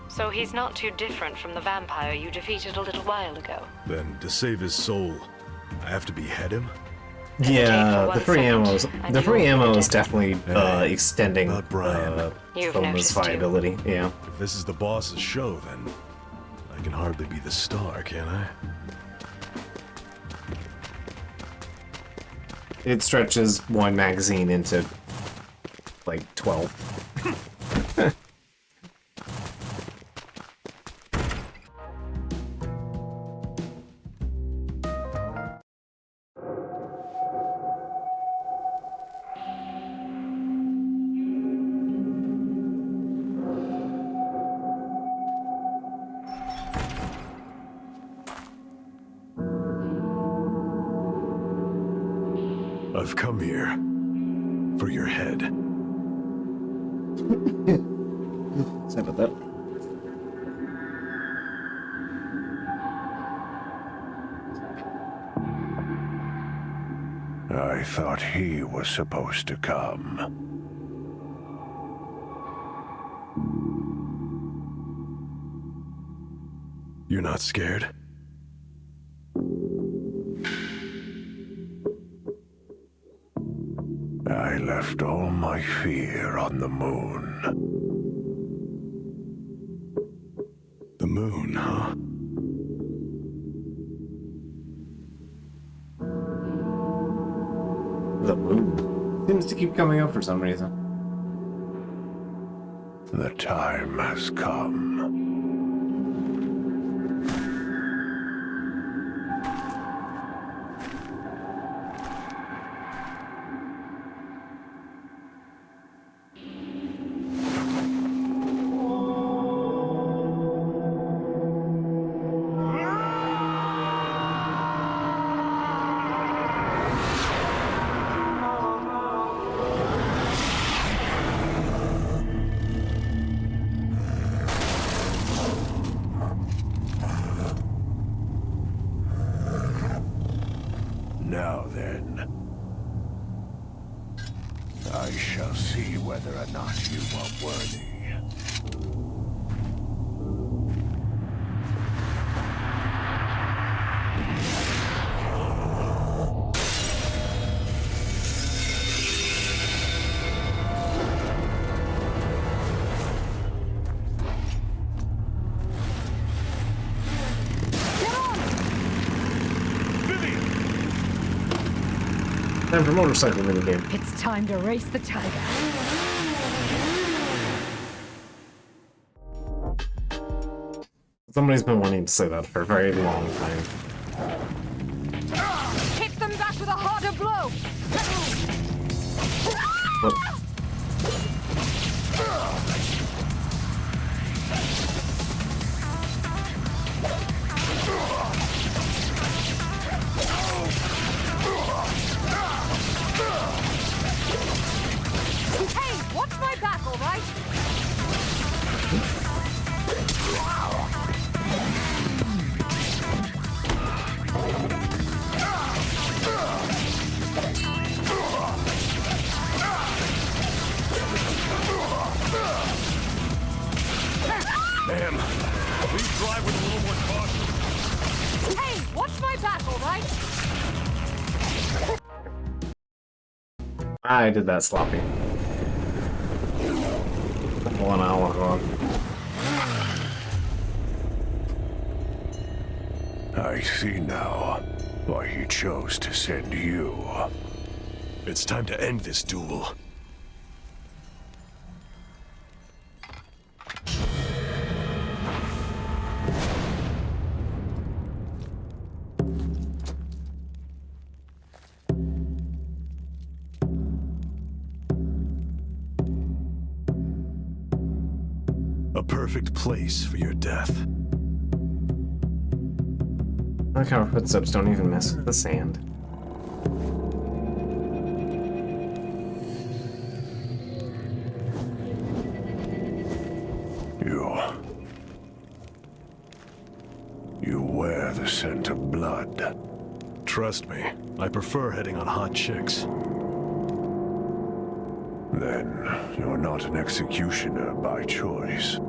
So he's not too different from the vampire you defeated a little while ago. Then, to save his soul, I have to behead him? Yeah, the free ammo is definitely extending Foma's viability. Yeah. If this is the boss's show, then I can hardly be the star, can I? It stretches one magazine into like 12. I've come here for your head. Sorry about that. I thought he was supposed to come. You're not scared? I left all my fear on the moon. The moon, huh? The moon seems to keep coming up for some reason. The time has come. Now then, I shall see whether or not you are worthy. Time for motorcycle minigame. It's time to race the tiger. Somebody's been wanting to say that for a very long time. Hit them back with a harder blow! Look. I did that sloppy. 1 hour ago. I see now why he chose to send you. It's time to end this duel. A perfect place for your death. I like how our footsteps don't even mess with the sand. You wear the scent of blood. Trust me, I prefer hitting on hot chicks. Then you're not an executioner by choice.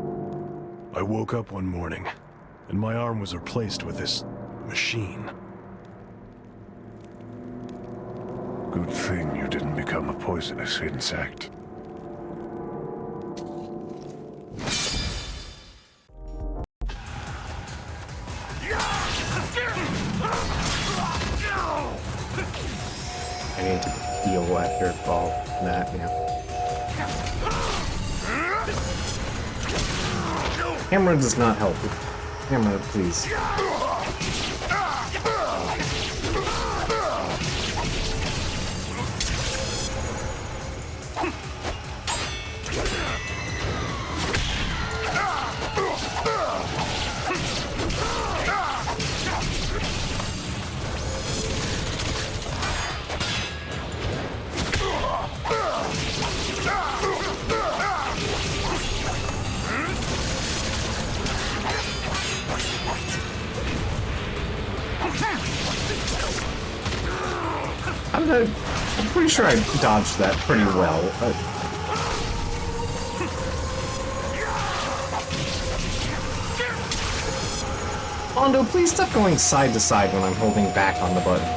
I woke up one morning, and my arm was replaced with this machine. Good thing you didn't become a poisonous insect. I need to heal after all that, yeah. Hammer does not help. Hammer, please. I'm pretty sure I dodged that pretty well. Mondo, please stop going side to side when I'm holding back on the button.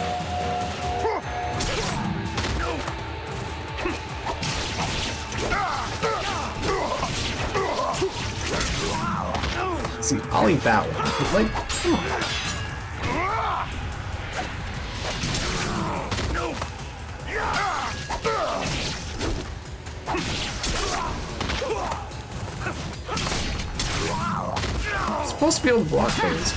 See, I'll eat that one. But, like, come on. I'm supposed to be able to block things.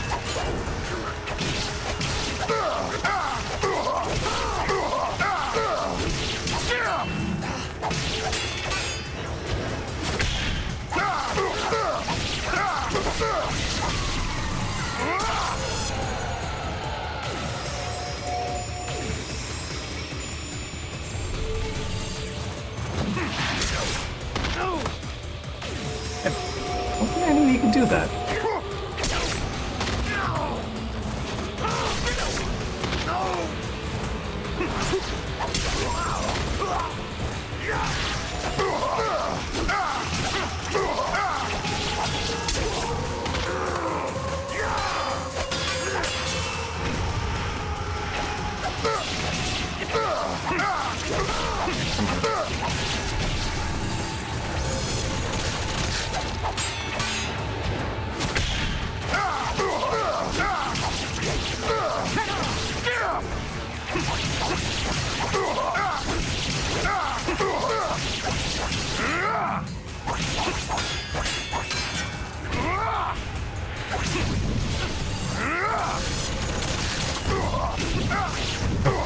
I knew you could do that.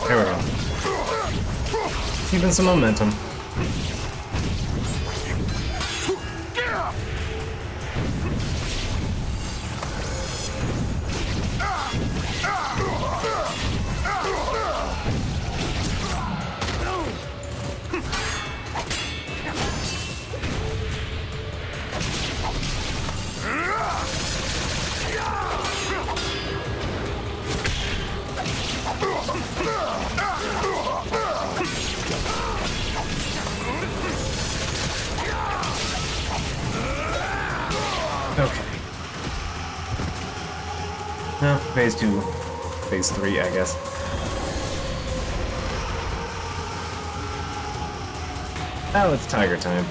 There we go. Keeping some momentum. Okay. No, phase 2. Phase 3, I guess. Now it's tiger time.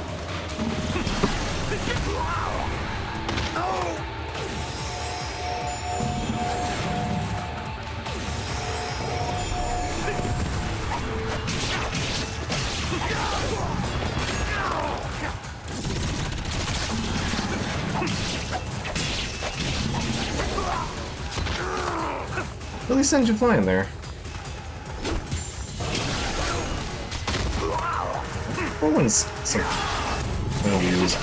Really send you flying there. What one's some gonna use?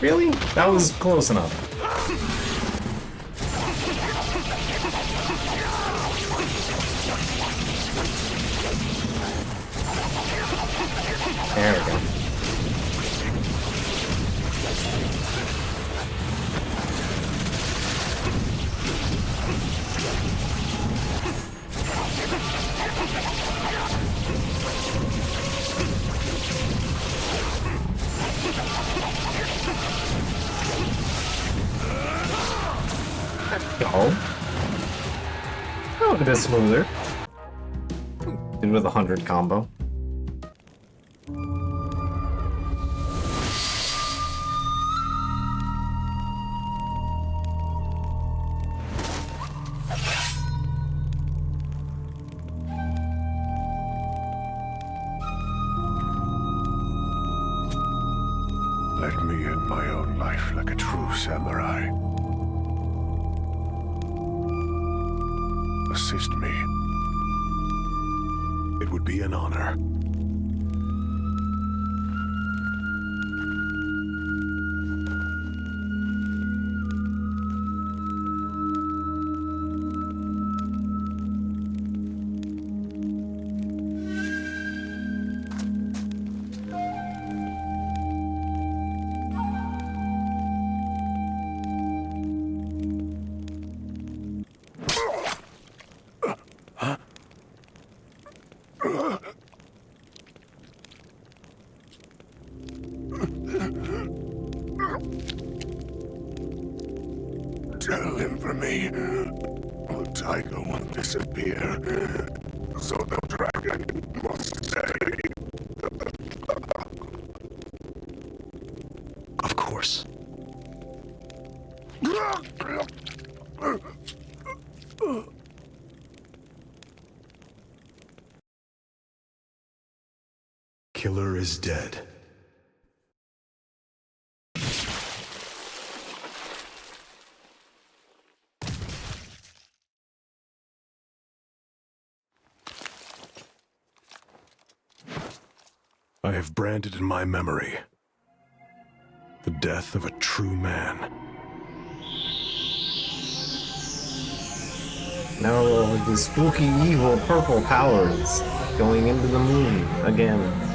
Really? That was close enough. There we go. Oh, a bit smoother. In with 100 combo. Let me end my own life like a true samurai. Assist me. It would be an honor. Tell him for me. The tiger won't disappear. So the dragon must stay. Of course. Killer is dead. I have branded in my memory the death of a true man. Now the spooky evil purple powers going into the moon again.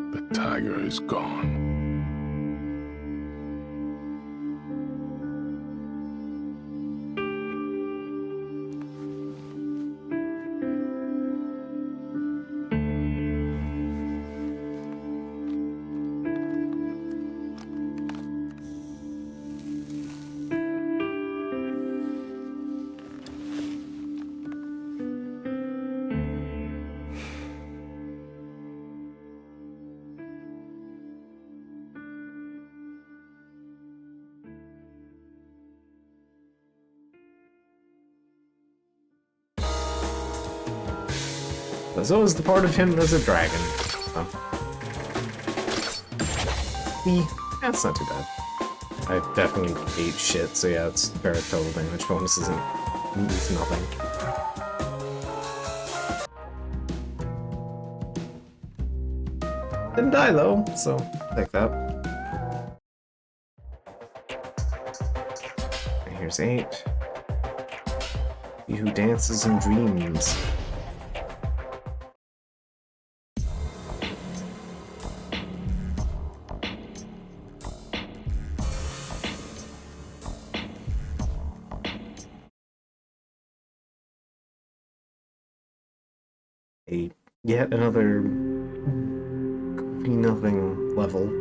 The tiger is gone. So is the part of him as a dragon. That's not too bad. I definitely ate shit, so yeah, it's fair total damage bonus it's nothing. Didn't die though, so take that. And here's 8. He who dances in dreams. Yet another goofy nothing level.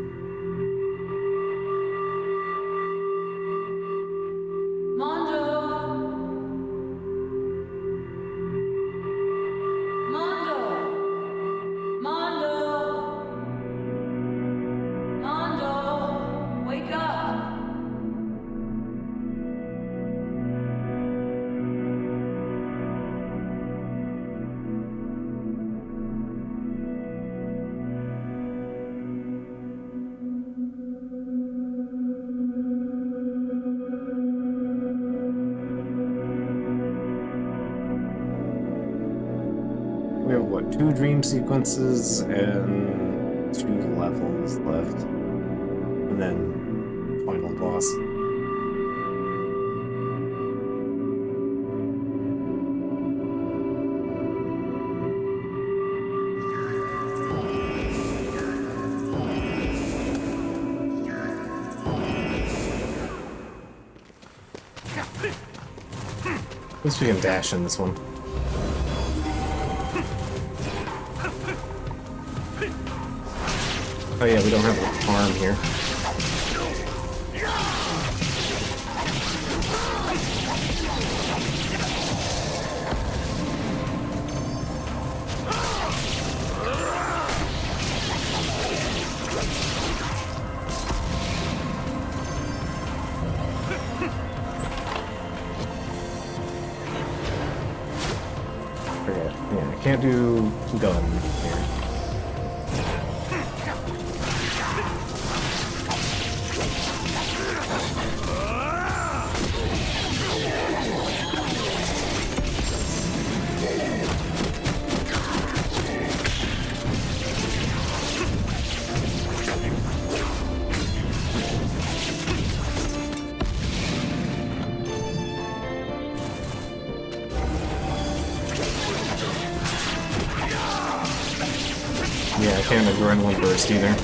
We have, what, 2 dream sequences and 2 levels left. And then final boss. At least we can dash in this one. Oh yeah, we don't have an arm here. Forget. Yeah, I can't do gun here. Yeah, I can't adrenaline burst either.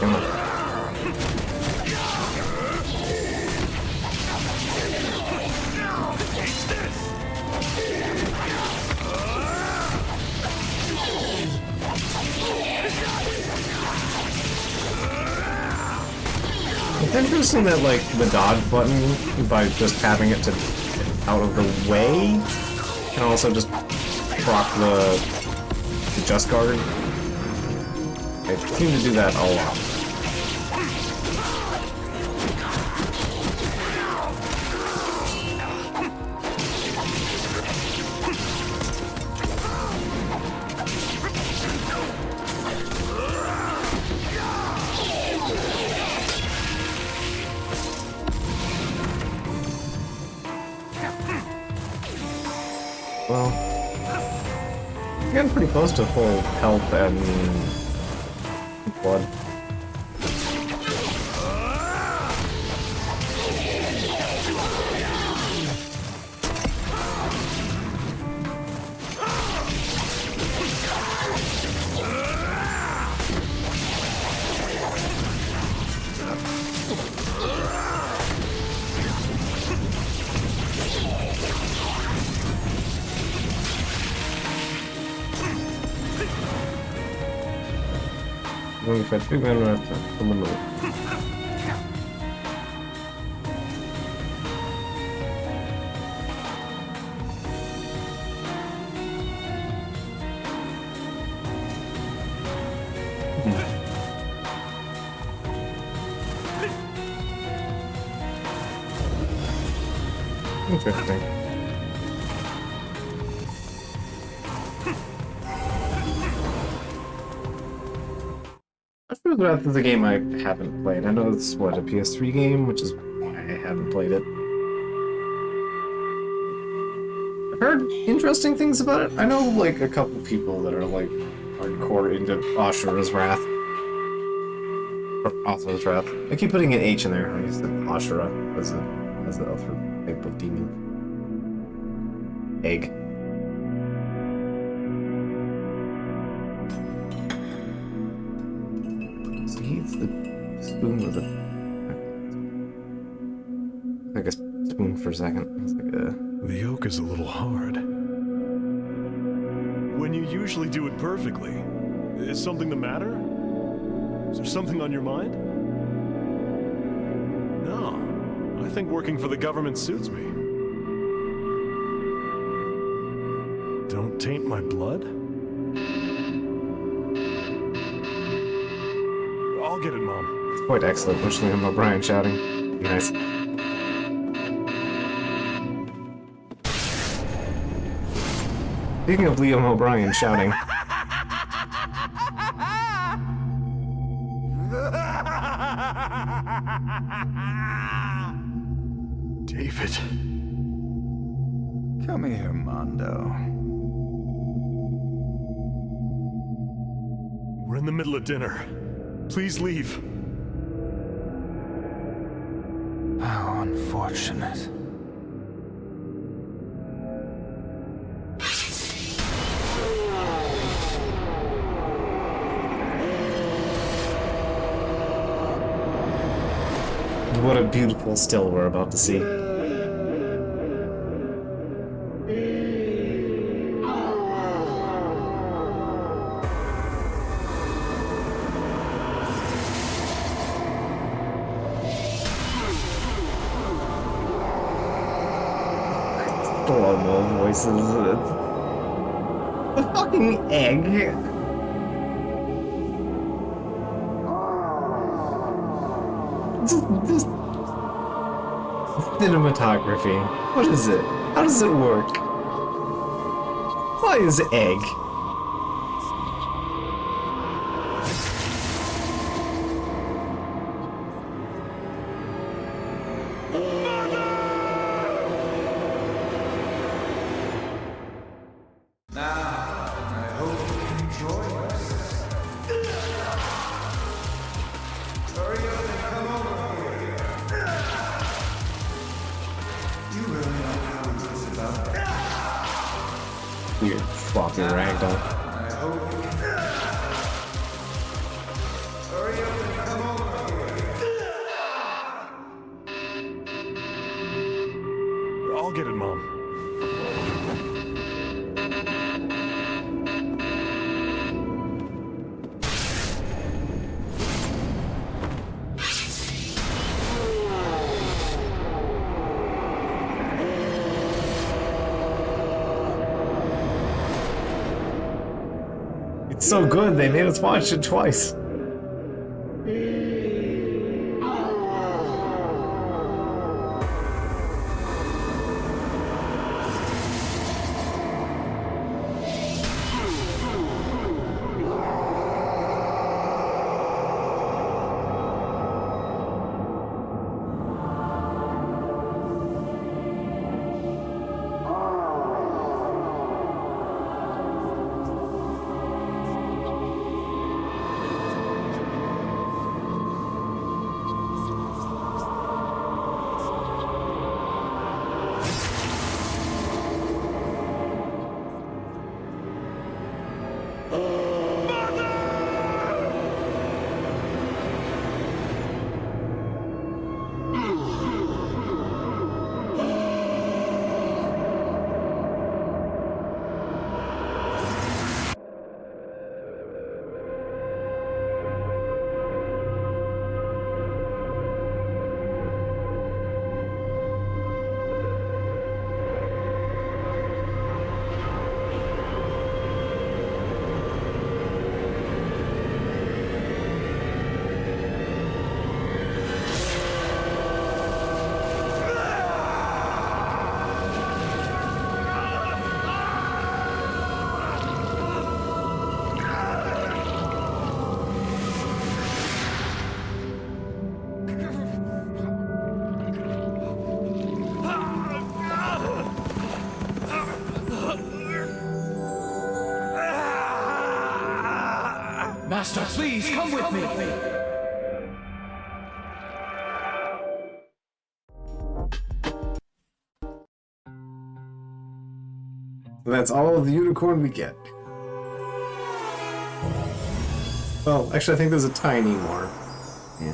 Come on. It's interesting that, like, the dodge button, by just having it to get out of the way, can also just proc the just guard. They seem to do that a lot. Well, getting pretty close to full health and blood. I'm going to fight big man right from the middle. Interesting. Ashura's Wrath is a game I haven't played. I know it's, what, a PS3 game, which is why I haven't played it. I've heard interesting things about it. I know, like, a couple people that are, like, hardcore into Ashura's Wrath. Or Ashura's Wrath. I keep putting an H in there. I used Ashura as the other type of demon. Egg. So he eats the spoon with a... like a spoon for a second. It's like a... The yolk is a little hard. When you usually do it perfectly, is something the matter? Is there something on your mind? No. I think working for the government suits me. Don't taint my blood? I'll get it, Mom. It's quite excellent, with Liam O'Brien shouting. Nice. Speaking of Liam O'Brien shouting. David. Come here, Mondo. We're in the middle of dinner. Please leave. How unfortunate. What a beautiful still we're about to see. Slow-mo voices. The fucking egg. Just cinematography. What is it? How does it work? Why is egg? Weird floppy ragdoll. I'll get it, Mom. It's so good, they made us watch it twice. Master, please, come with me! That's all of the unicorn we get. Well, actually, I think there's a tiny more. Yeah.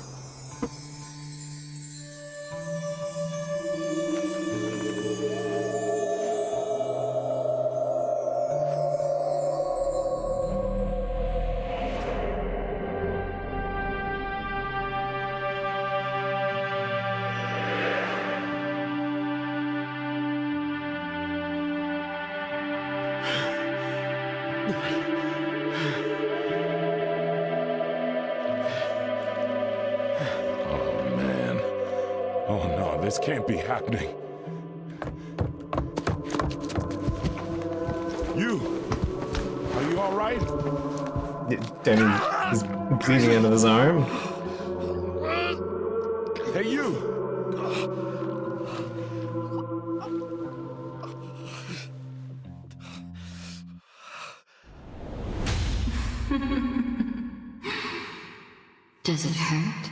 Oh no, this can't be happening. You! Are you alright? Danny is bleeding out of his arm. Hey, you! Does it hurt?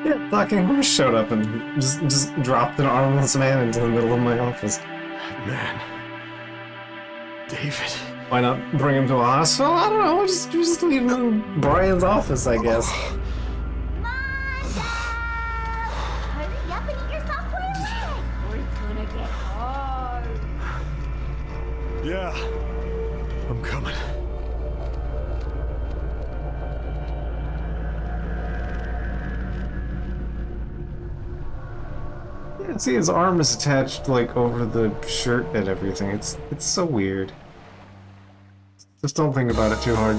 Yeah, fucking horse showed up and just dropped an armless man into the middle of my office. Man. David. Why not bring him to a hospital? I don't know, just leave him in Brian's office, I guess. Hurry up and eat yourself quick, or it's gonna get hard. Yeah. I'm coming. Yeah, see, his arm is attached, like, over the shirt and everything. It's so weird. Just don't think about it too hard.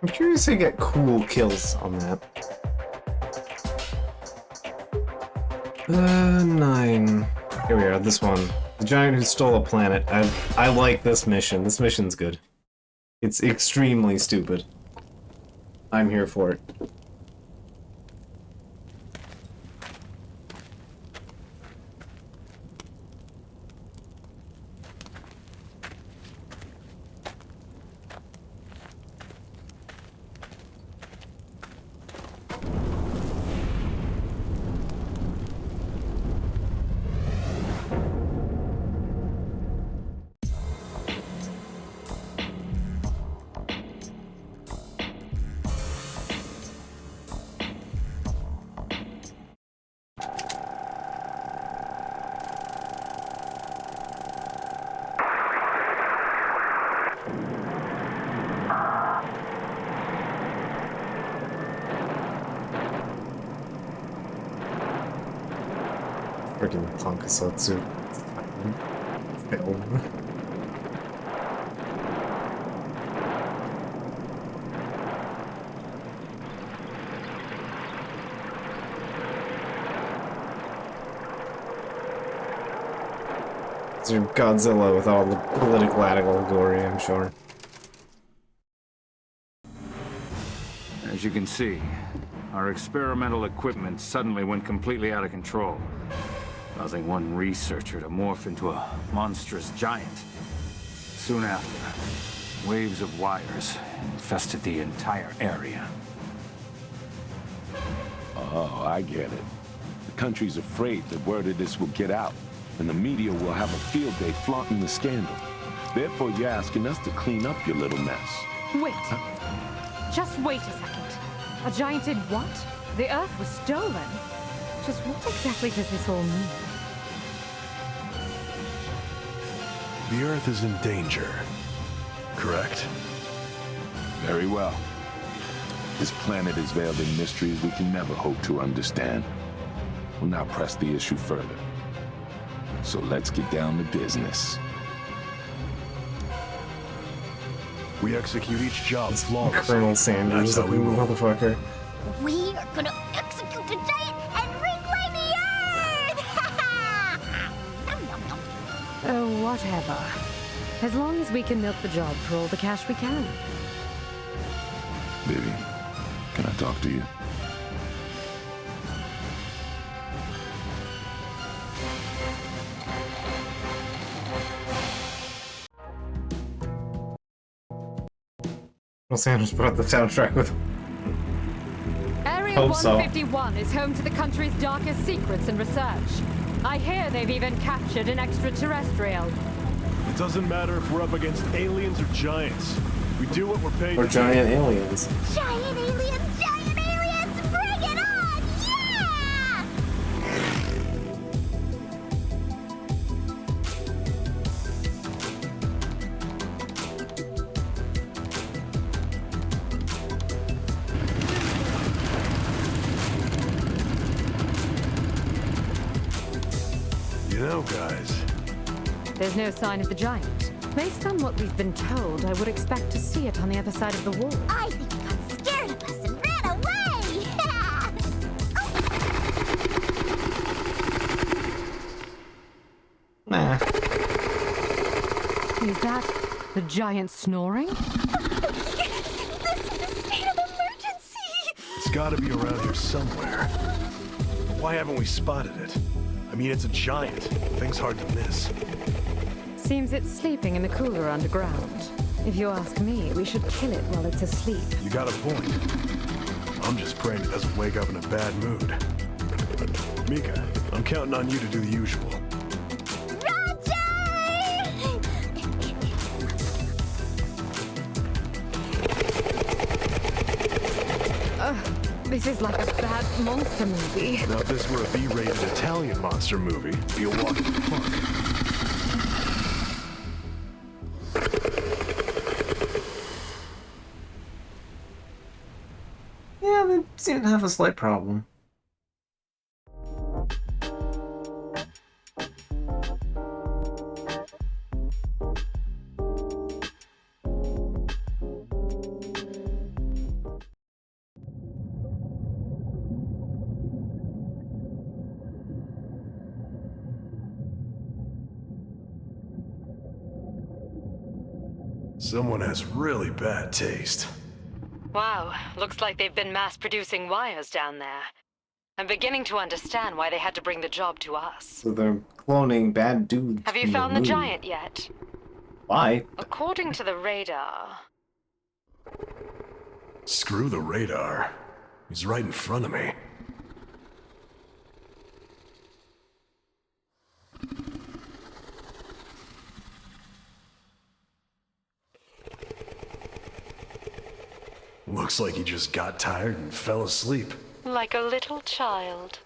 I'm curious to get cool kills on that. 9. Here we are, this one. The giant who stole a planet. I like this mission. This mission's good. It's extremely stupid. I'm here for it. Freaking Tonkatsu film. It's your Godzilla with all the political allegory, I'm sure. As you can see, our experimental equipment suddenly went completely out of control, causing one researcher to morph into a monstrous giant. Soon after, waves of wires infested the entire area. Oh, I get it. The country's afraid that word of this will get out, and the media will have a field day flaunting the scandal. Therefore, you're asking us to clean up your little mess. Wait. Just wait a second. A giant did what? The Earth was stolen. Just what exactly does this all mean? The Earth is in danger. Correct? Very well. This planet is veiled in mysteries we can never hope to understand. We'll now press the issue further. So let's get down to business. We execute each job flawlessly. Colonel Sanders, That's how we roll. motherfucker. We are gonna execute the giant and reclaim Oh, whatever. As long as we can milk the job for all the cash we can. Baby, can I talk to you? Los Angeles put out the soundtrack with. Area Hope so. 151 is home to the country's darkest secrets and research. I hear they've even captured an extraterrestrial. It doesn't matter if we're up against aliens or giants. We do what we're paid Or to do. giant aliens. Giant aliens! Giant aliens! Bring it on! Yeah! You know, guys, There's no sign of the giant. Based on what we've been told, I would expect to see it on the other side of the wall. I think it got scared of us and ran away! Nah. Is that the giant snoring? This is a state of emergency! it's gotta be around here somewhere. Why haven't we spotted it? I mean, it's a giant. Thing's hard to miss. Seems it's sleeping in the cooler underground. If you ask me, we should kill it while it's asleep. You got a point. I'm just praying it doesn't wake up in a bad mood. Mika, I'm counting on you to do the usual. This is like a bad monster movie. Now, if this were a B-rated Italian monster movie, it'd be a walk in the park. Yeah, they seem to have a slight problem. Someone has really bad taste. Wow, looks like they've been mass-producing wires down there. I'm beginning to understand why they had to bring the job to us. So they're cloning bad dudes. Have you from found the movie. giant yet? Why? According to the radar... Screw the radar. He's right in front of me. Looks like he just got tired and fell asleep. like a little child.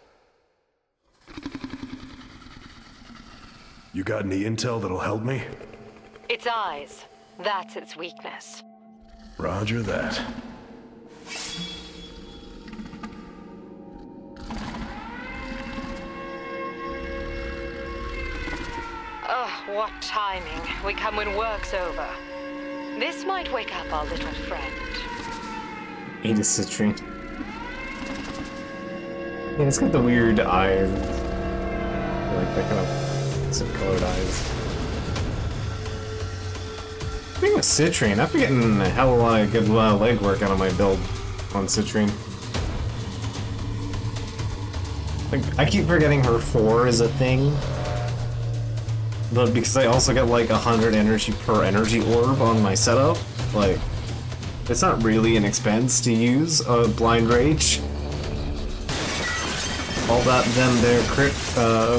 You got any intel that'll help me? Its eyes. That's its weakness. Roger that. Ugh, what timing. We come when work's over. This might wake up our little friend. Ate a citrine. Yeah, it's got the weird eyes. Like that kind of some colored eyes. Speaking of citrine, I've been getting a hell of a lot of good legwork out of my build on citrine. Like, I keep forgetting her 4 is a thing. But because I also get like 100 energy per energy orb on my setup, like, it's not really an expense to use a Blind Rage. All that, then their crit,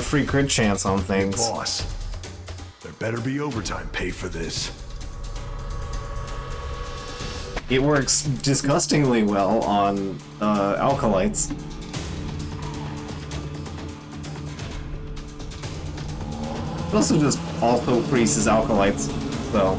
free crit chance on things. Hey, boss, there better be overtime pay for this. It works disgustingly well on Alkalites. It also just auto increases Alkalites, so.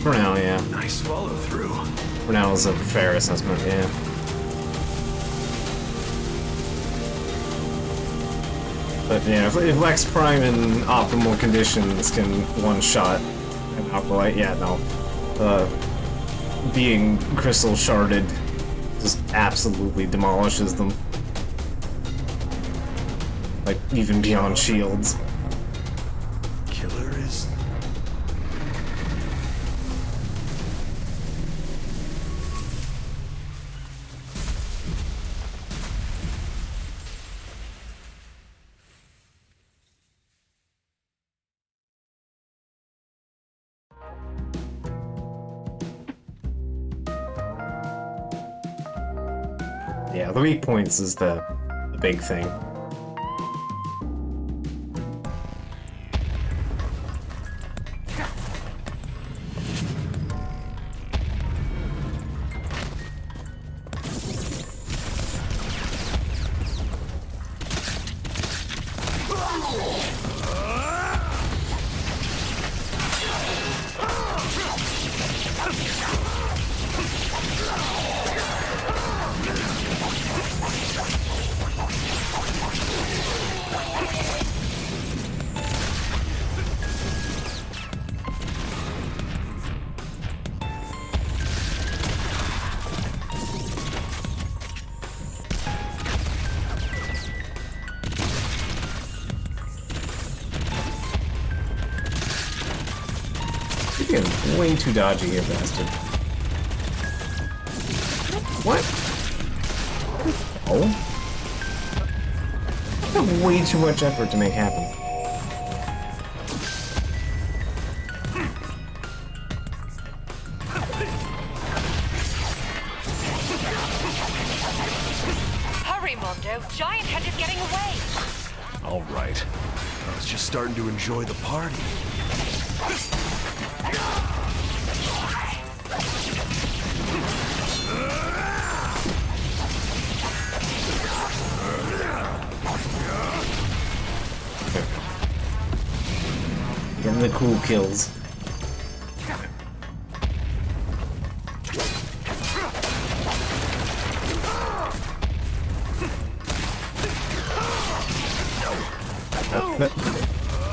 For now, yeah. Nice follow through. For now, it's a fair assessment, yeah. But yeah, if Lex Prime in optimal conditions can one-shot an Acolyte, yeah, no. Being crystal sharded just absolutely demolishes them. Like, even beyond shields. Killer is... Yeah, the weak points is the big thing. You're getting way too dodgy here, bastard. What? Oh? I have way too much effort to make happen. Hurry, Mondo! Giant Head is getting away! All right. I was just starting to enjoy the party. Getting the cool kills.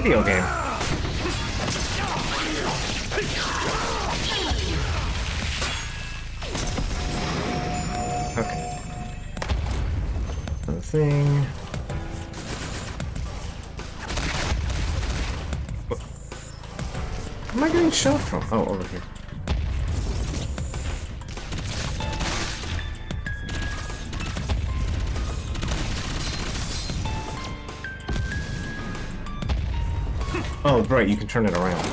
Video game. Okay. Another thing. What? Where am I getting shot from? Oh, over here. Oh, right, you can turn it around.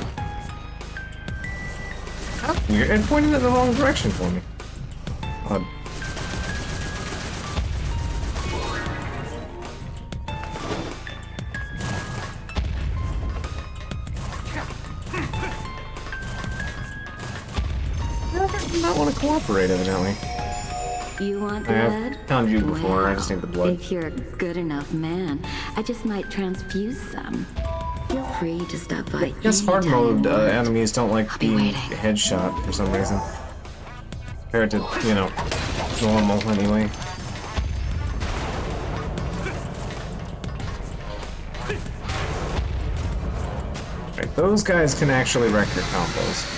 How weird. It pointed in the wrong direction for me. Odd. I do not want to cooperate, evidently. You want I blood? have found you before, I just need the blood. If you're a good enough man, I just might transfuse some. Feel free to stop by. I guess hard mode enemies don't like being headshot for some reason. Compared to, you know, normal anyway. Right, those guys can actually wreck your combos.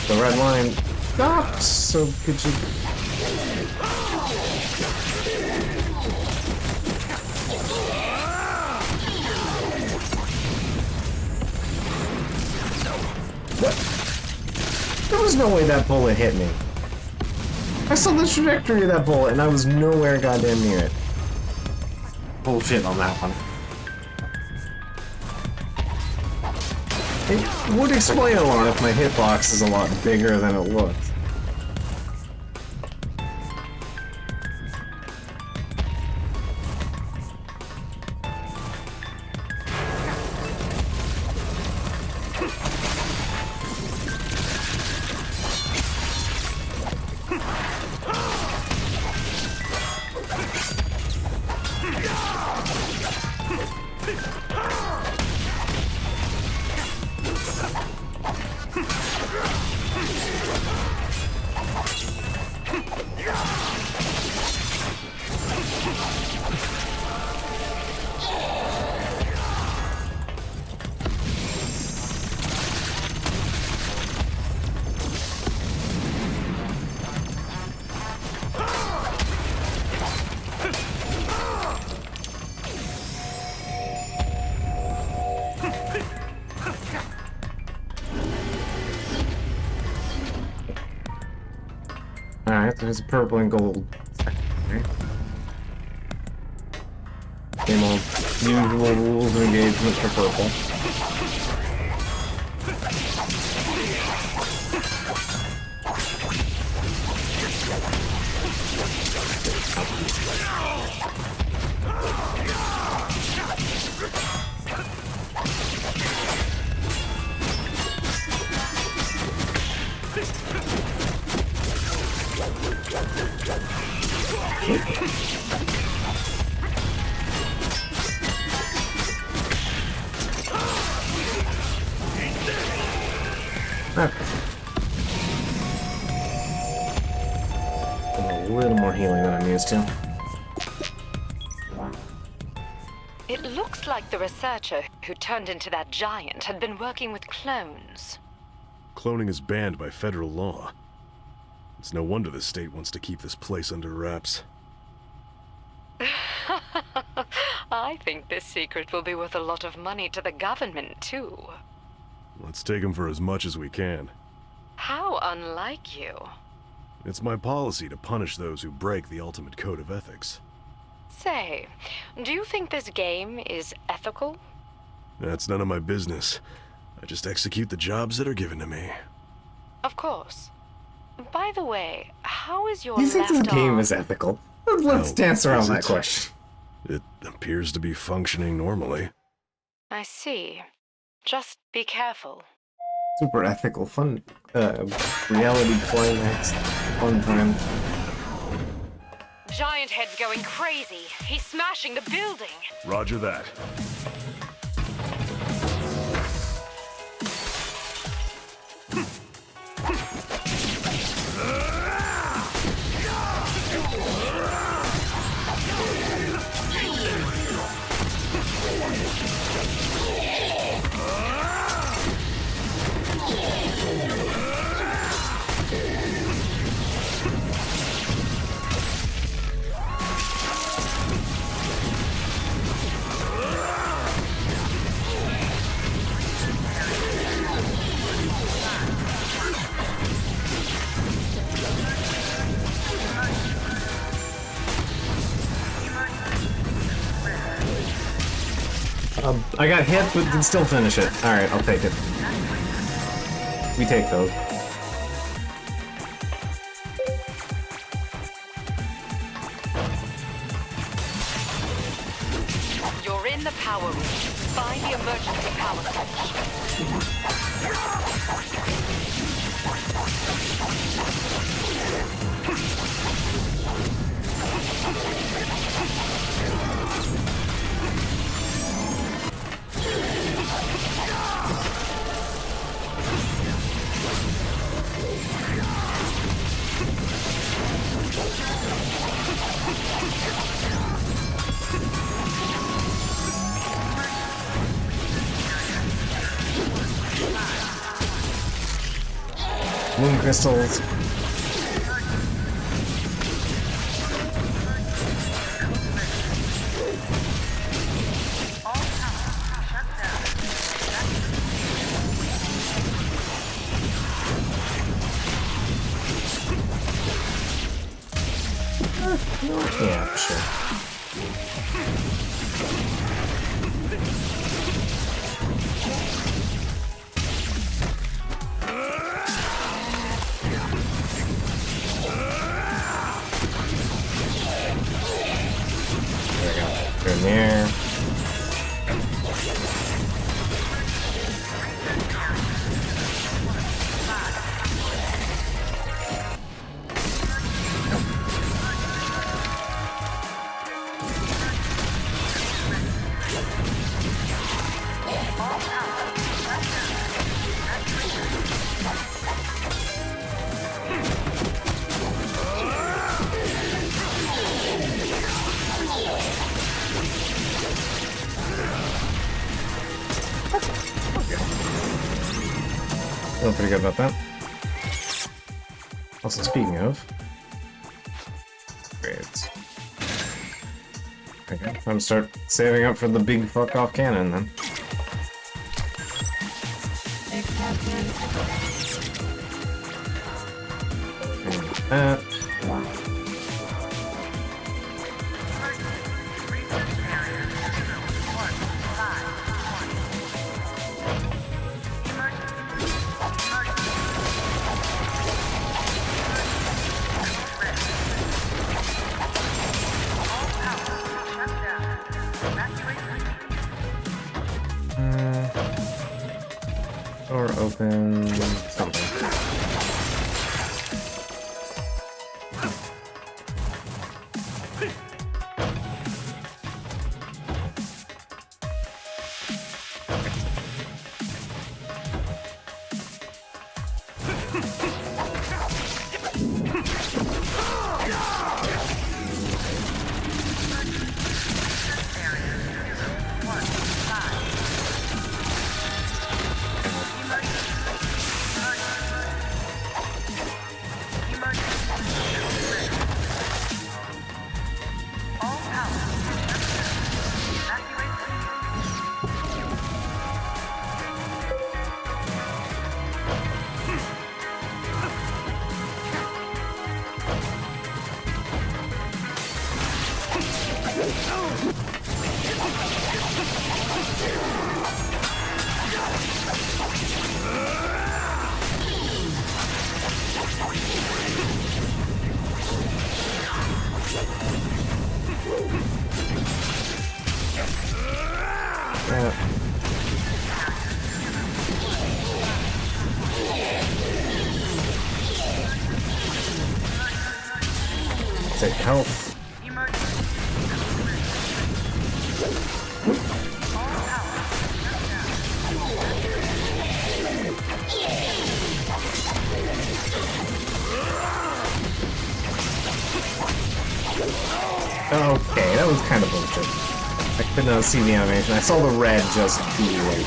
The red line stops, so could you... What? There was no way that bullet hit me. I saw the trajectory of that bullet and I was nowhere goddamn near it. Bullshit on that one. It would explain a lot if my hitbox is a lot bigger than it looks. Alright, there's a purple and gold. Okay. Same old usual rules of engagement for purple. A little more healing than I'm used to. It looks like the researcher who turned into that giant had been working with clones. Cloning is banned by federal law. It's no wonder the state wants to keep this place under wraps. I think this secret will be worth a lot of money to the government, too. Let's take them for as much as we can. How unlike you. It's my policy to punish those who break the ultimate code of ethics. Say, do you think this game is ethical? That's none of my business. I just execute the jobs that are given to me. Of course. By the way, how is your Do you think left this game arm? is ethical? Let's dance around that question. It appears to be functioning normally. I see. Just be careful. Super ethical, fun, reality climax, fun time. Giant Head's going crazy. He's smashing the building. Roger that. I got hit, but can still finish it. Alright, I'll take it. We take those. You're in the power room. Find the emergency power Moon crystals. Yeah, sure. There we go. Go in there. Feeling pretty good about that. Also, speaking of grades, okay, time to start saving up for the big fuck off cannon then. And that. Door open, something. Take health. Okay, that was kind of bullshit. I could not see the animation. I saw the red just too late.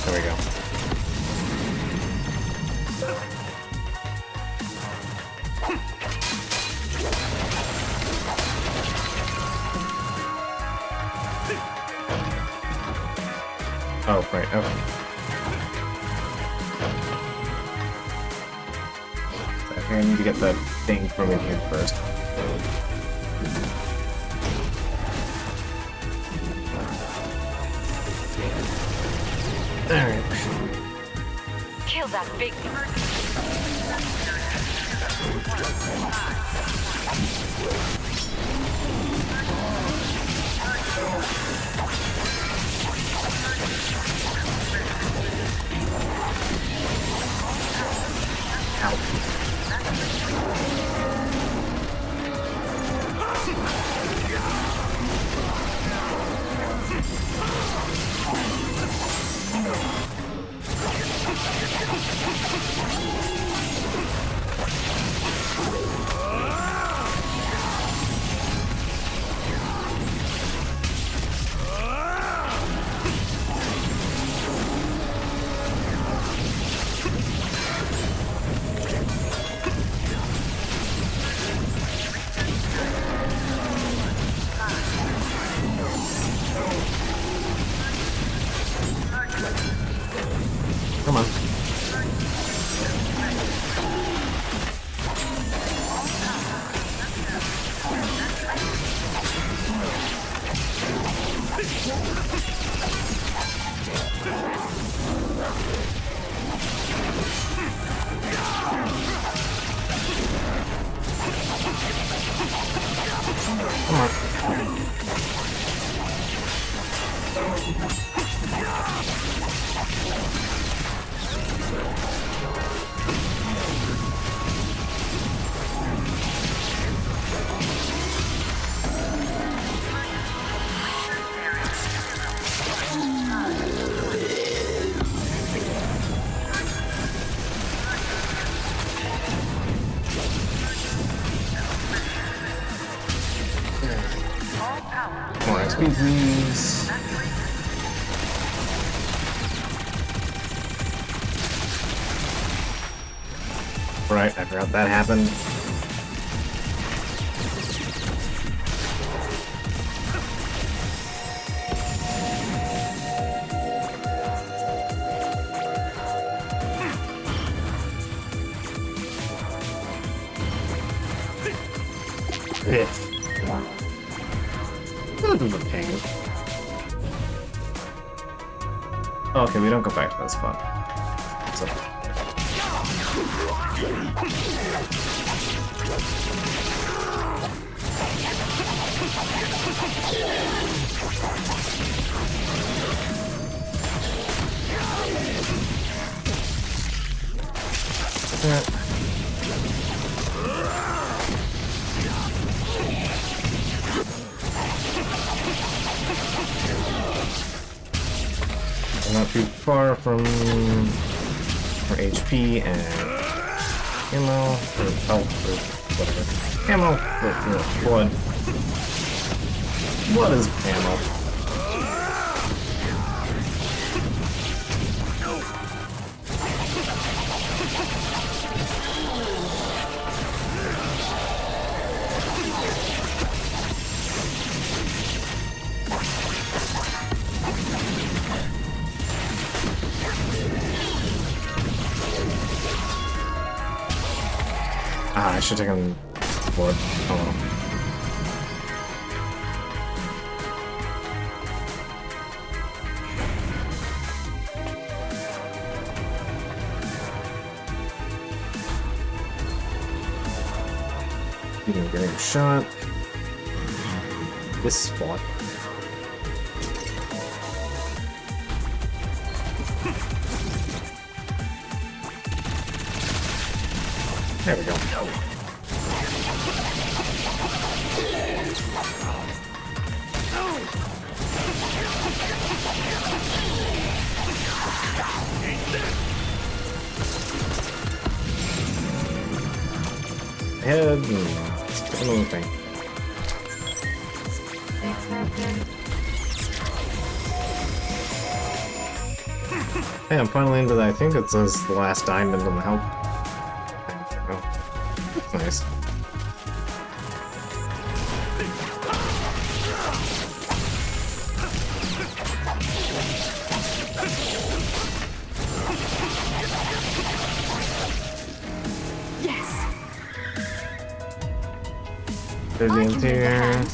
There we go. Oh, right, okay. I need to get that thing from in here first. Alright. Kill that big... speed, please. Right, I forgot that happened. Yes. Good little pain. Okay, we don't go back to that spot. So. Not too far from our HP and ammo or health or whatever. Ammo, but blood. Blood is ammo. I should take him forward. Oh well. Even getting a shot. This spot. There we go. Head and another thing. Hey, I'm finally into that. I think it says the last diamond in the help. Oh, that's nice. There's the interior.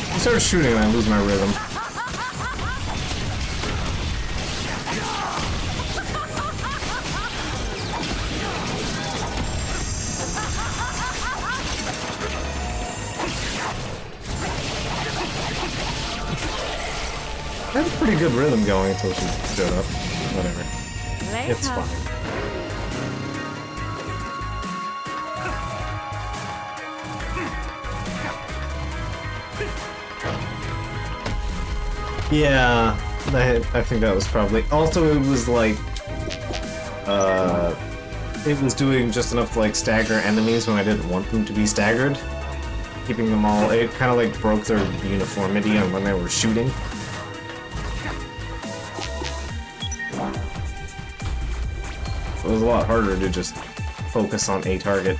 I start shooting and I lose my rhythm. I had a pretty good rhythm going until she stood up. Whatever. Later. It's fine. Yeah, I think that was probably... Also, it was like... it was doing just enough to like stagger enemies when I didn't want them to be staggered. Keeping them all... It kind of like broke their uniformity on when they were shooting. It was a lot harder to just focus on a target.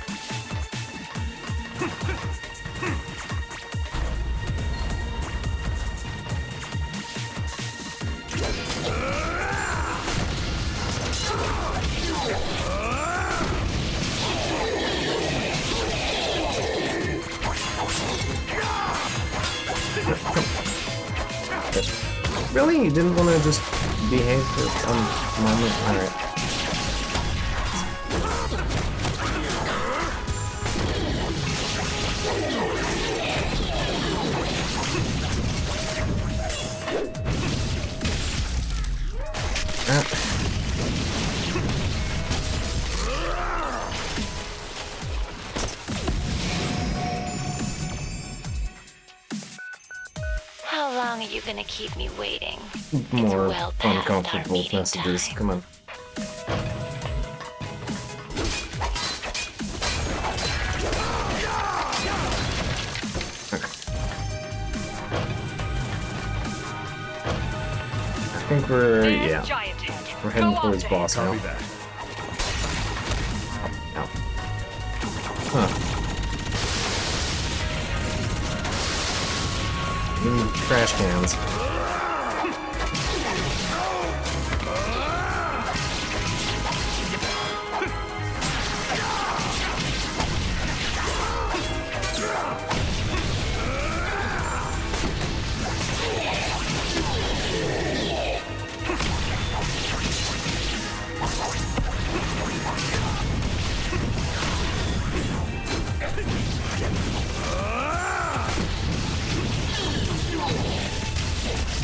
Really? You didn't want to just behave for a moment? Alright. How long are you gonna keep me waiting? More well past our uncomfortable meeting messages. time. Come on. Okay. I think we're we're heading towards boss now. Ow. Huh. Trash cans.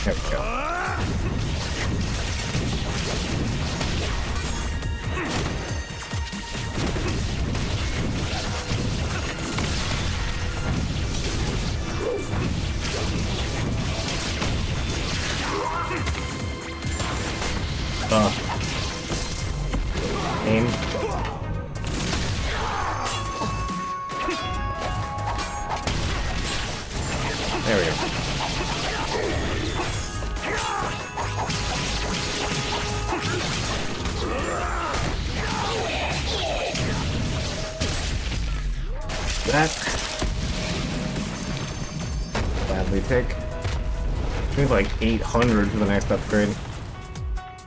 There we go. Aim. There we go. That badly pick. I need like 800 for the next upgrade.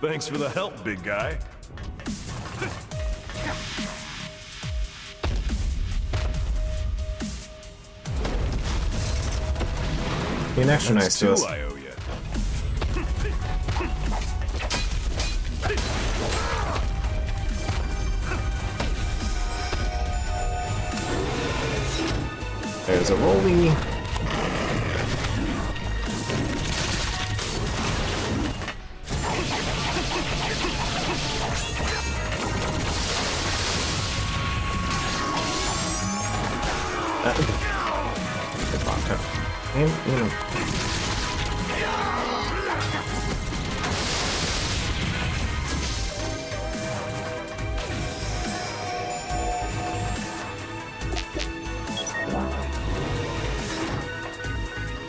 Thanks for the help, big guy. Being extra nice to us. I owe you. There's a rolly.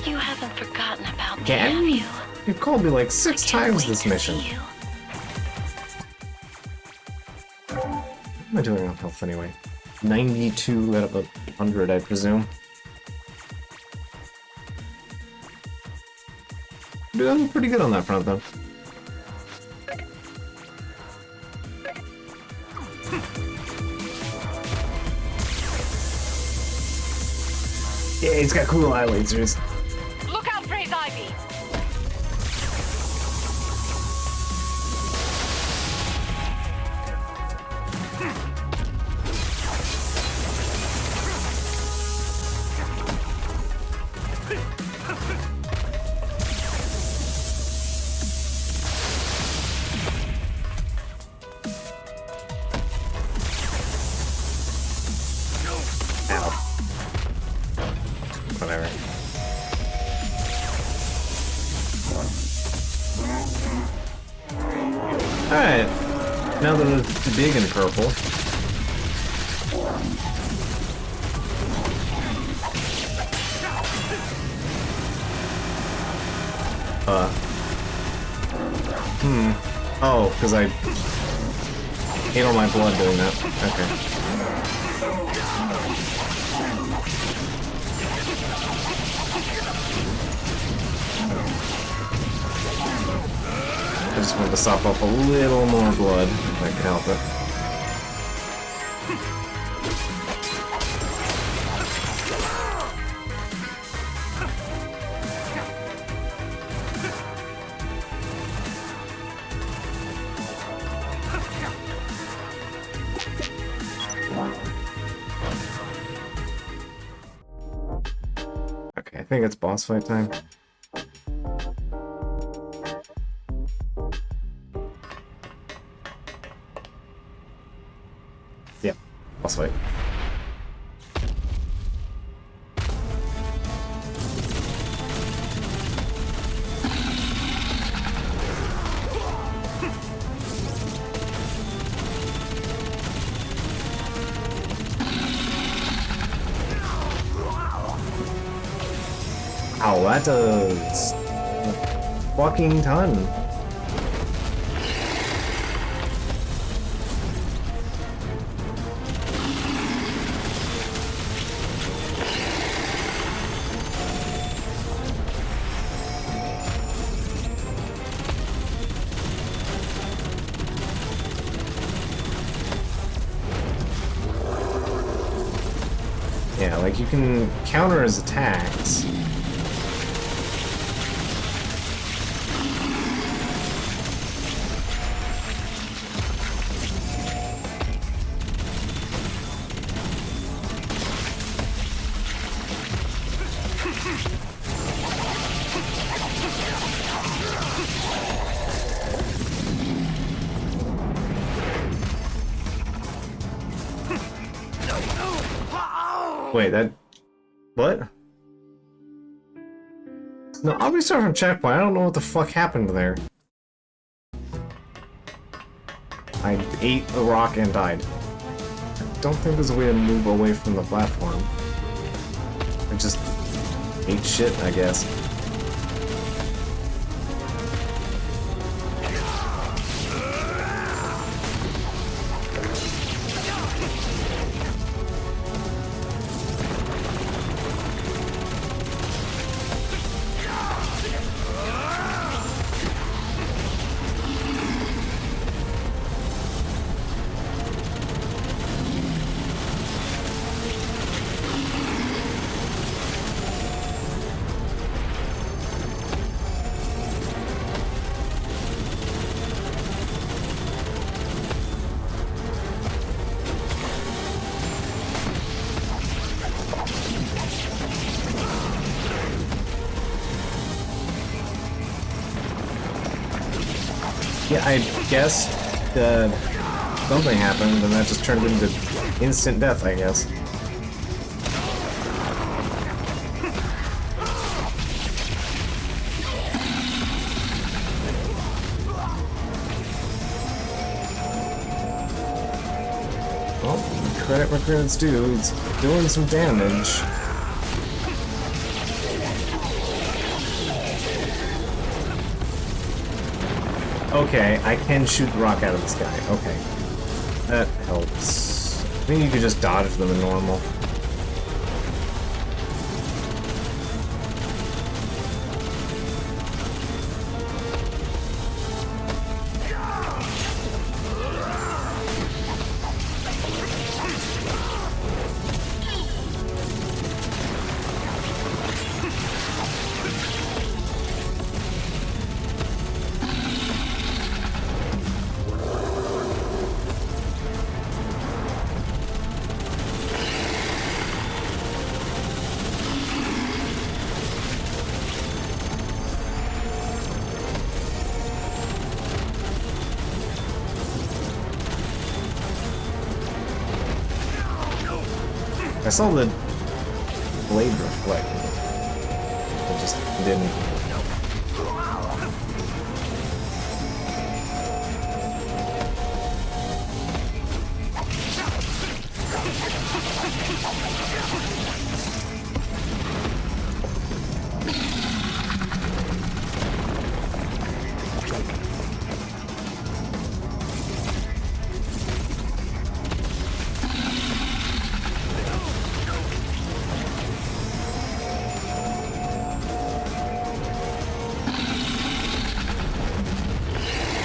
You haven't forgotten about me, Again? have you? You've called me like 6 times this mission. See you. What am I doing on health anyway? 92 out of 100, I presume. Doing pretty good on that front, though. Yeah, he's got cool eye lasers. Look out for his ivy! Whatever. Alright. Now that it's big and purple. Oh, because I ate all my blood doing that. Okay. I just wanted to sop up a little more blood, if I could help it. Okay, I think it's boss fight time. Yeah, boss fight. Ow, that does a fucking ton. Yeah, like you can counter his attacks. Wait, that... What? No, I'll restart from checkpoint. I don't know what the fuck happened there. I ate a rock and died. I don't think there's a way to move away from the platform. I just ate shit, I guess. Yeah, I guess something happened and that just turned into instant death, I guess. Well, credit where credit's due, it's doing some damage. Okay, I can shoot the rock out of the sky. Okay. That helps. I think you could just dodge them in normal. I saw the blade reflect. I just didn't.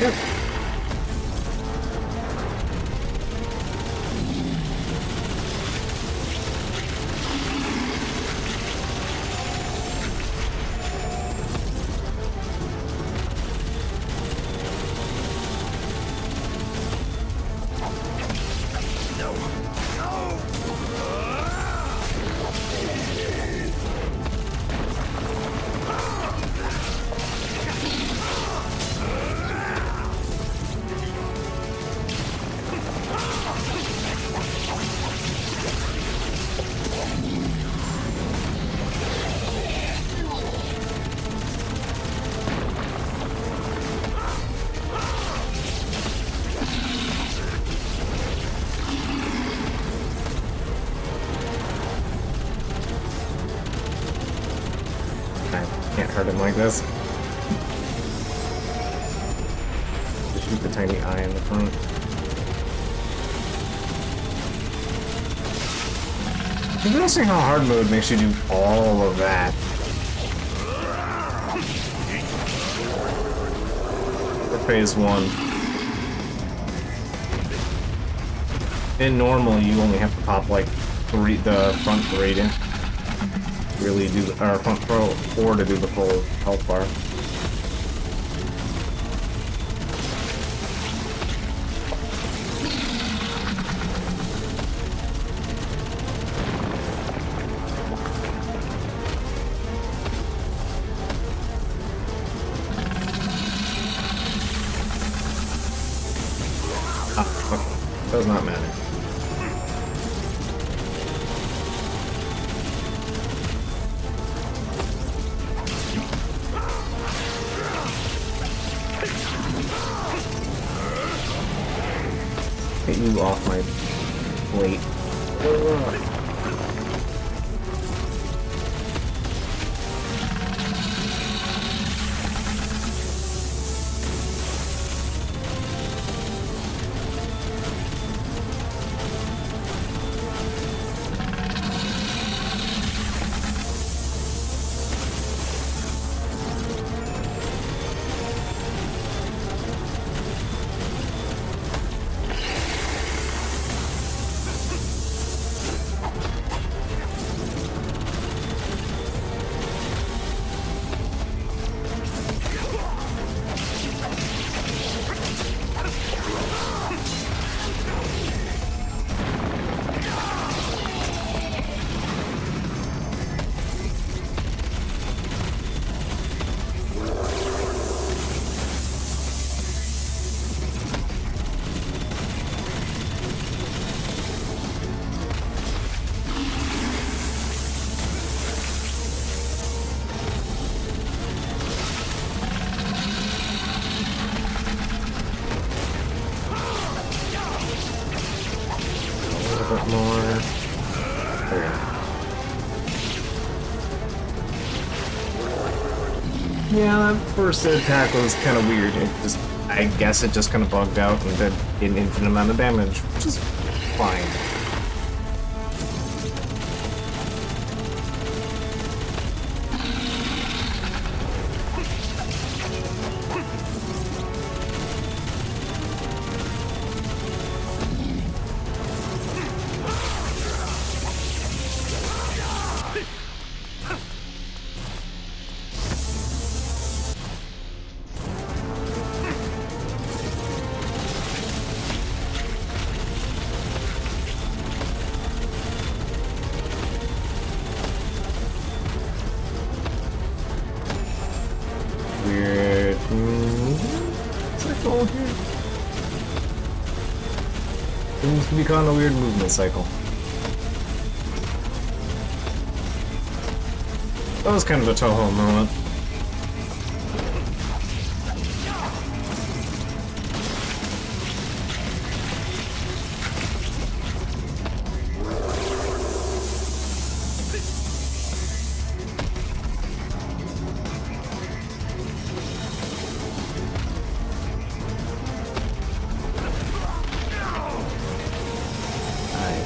Yep. can't hurt him like this. Just shoot the tiny eye in the front. It's interesting how hard mode makes you do all of that. For phase 1. In normal, you only have to pop like the front 3 to really do the, or front 4 to do the full health bar. Does not matter. Get you off my plate. Yeah, that first attack was kind of weird. It just, I guess it just kind of bugged out and did an infinite amount of damage, which is fine. Weird cycle here. Seems to be caught in a weird movement cycle. That was kind of a Toho moment.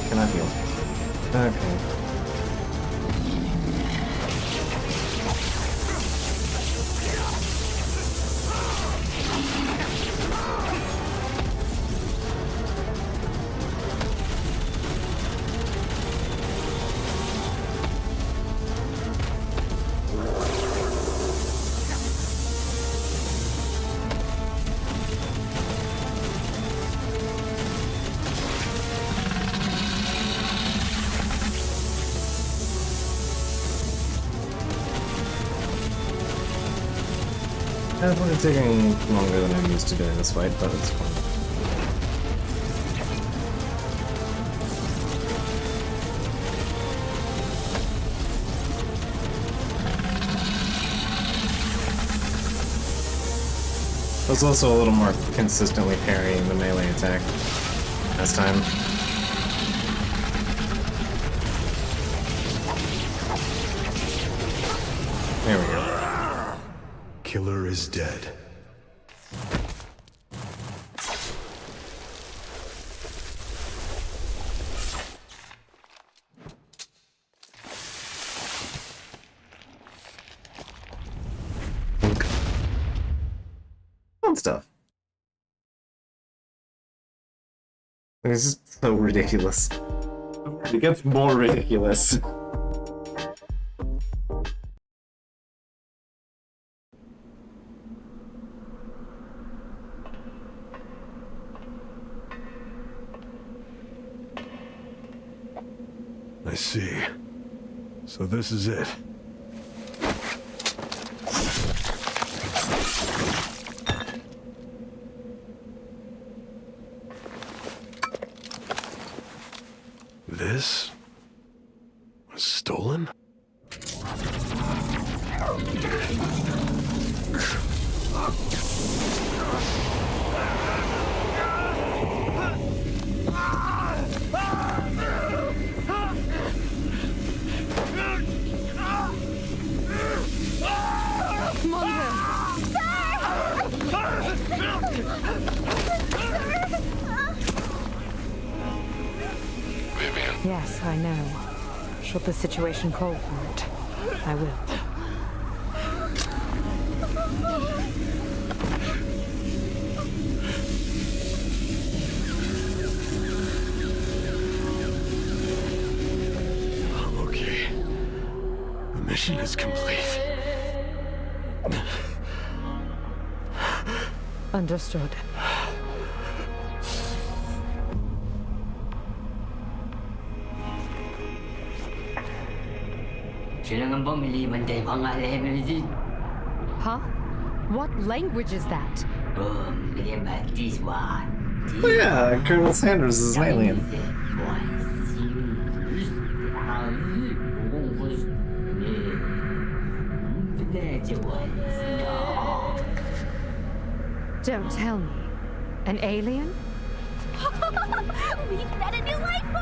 Cannot heal. Okay. Definitely taking longer than I'm used to doing this fight, but it's fun. I was also a little more consistently parrying the melee attack last time. There we go. killer is dead. Fun stuff. It's just so ridiculous. It gets more ridiculous. I see. So this is it. This was stolen? Yes, I know. Should the situation call for it, I will. Okay. The mission is complete. Understood. Huh? What language is that? Oh yeah, Colonel Sanders is an alien. Don't tell me. An alien? We've met a new life form!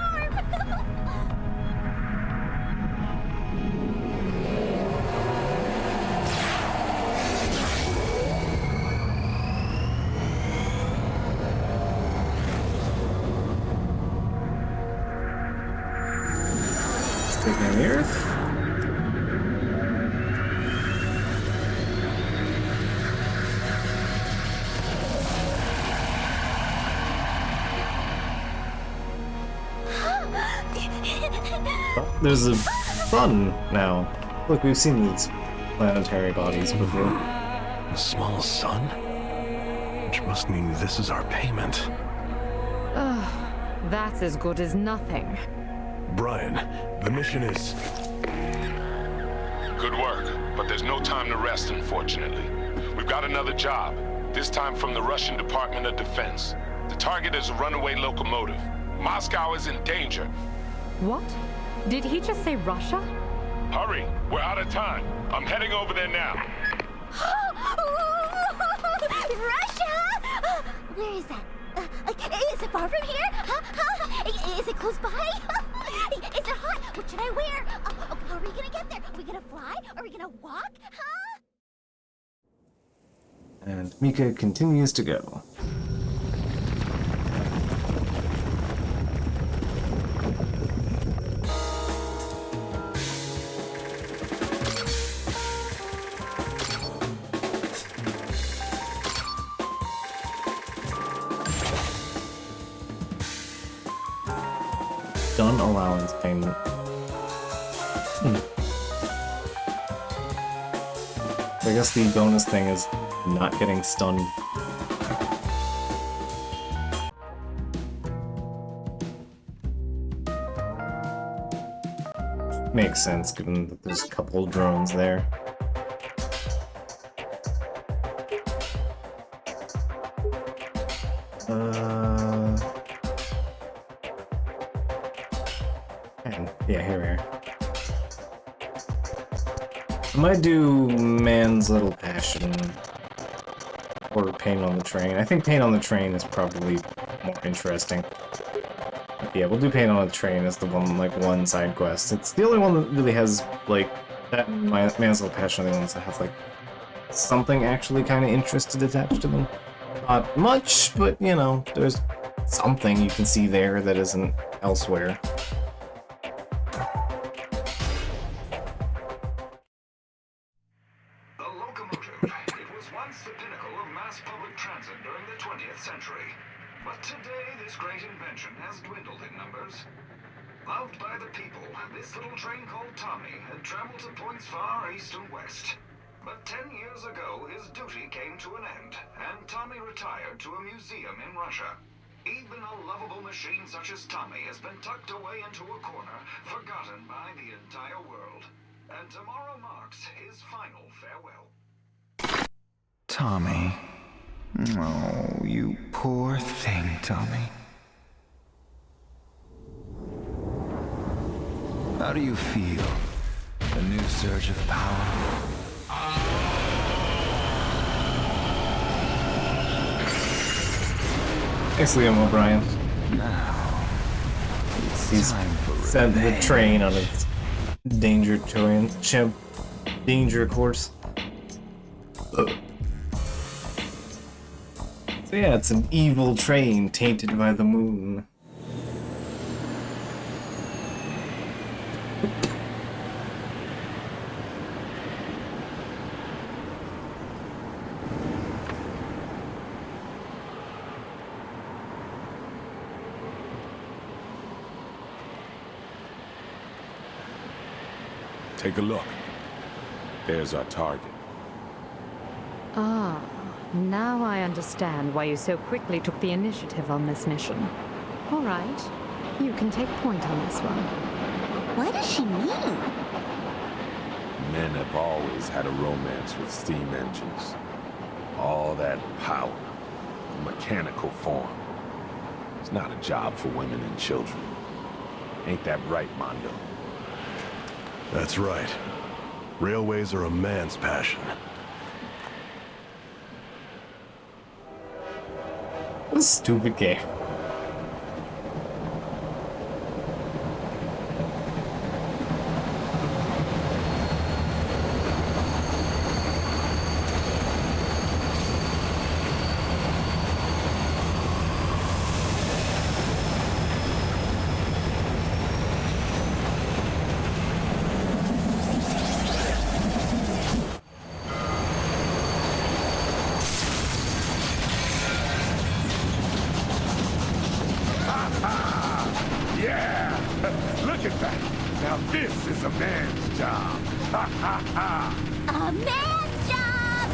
Taking on the Earth. Oh, there's a sun now. Look, we've seen these planetary bodies before. A small sun? Which must mean this is our payment. Ugh, that's as good as nothing. Brian, the mission is... Good work, but there's no time to rest, unfortunately. We've got another job, this time from the Russian Department of Defense. The target is a runaway locomotive. Moscow is in danger. What? Did he just say Russia? Hurry, we're out of time. I'm heading over there now. Russia! Where is that? Is it far from here? Is it close by? Is it hot? What should I wear? How are we gonna get there? Are we gonna fly? Are we gonna walk? Huh? And Mika continues to go. Stun allowance payment. I guess the bonus thing is not getting stunned. Makes sense given that there's a couple of drones there. Yeah, here we are. I might do Man's Little Passion or Pain on the Train. I think Pain on the Train is probably more interesting. But yeah, we'll do Pain on the Train as the one side quest. It's the only one that really has like that Man's Little Passion are the ones that have like something actually kind of interested attached to them. Not much, but you know, there's something you can see there that isn't elsewhere. The locomotive. It was once the pinnacle of mass public transit during the 20th century. But today, this great invention has dwindled in numbers. Loved by the people, this little train called Tommy had traveled to points far east and west. But 10 years ago, his duty came to an end, and Tommy retired to a museum in Russia. Even a lovable machine such as Tommy has been tucked away into a corner, forgotten by the entire world. And tomorrow marks his final farewell. Tommy. Oh, you poor thing, Tommy. How do you feel? A new surge of power? Thanks, Liam O'Brien. Now, He's sent the train on its danger course. So yeah, it's an evil train tainted by the moon. Take a look. There's our target. Ah, now I understand why you so quickly took the initiative on this mission. All right, you can take point on this one. What does she mean? Men have always had a romance with steam engines. All that power, in mechanical form. It's not a job for women and children. Ain't that right, Mondo? That's right. Railways are a man's passion. What a stupid game. Yeah! Look at that! Now this is a man's job! Ha ha ha! A man's job!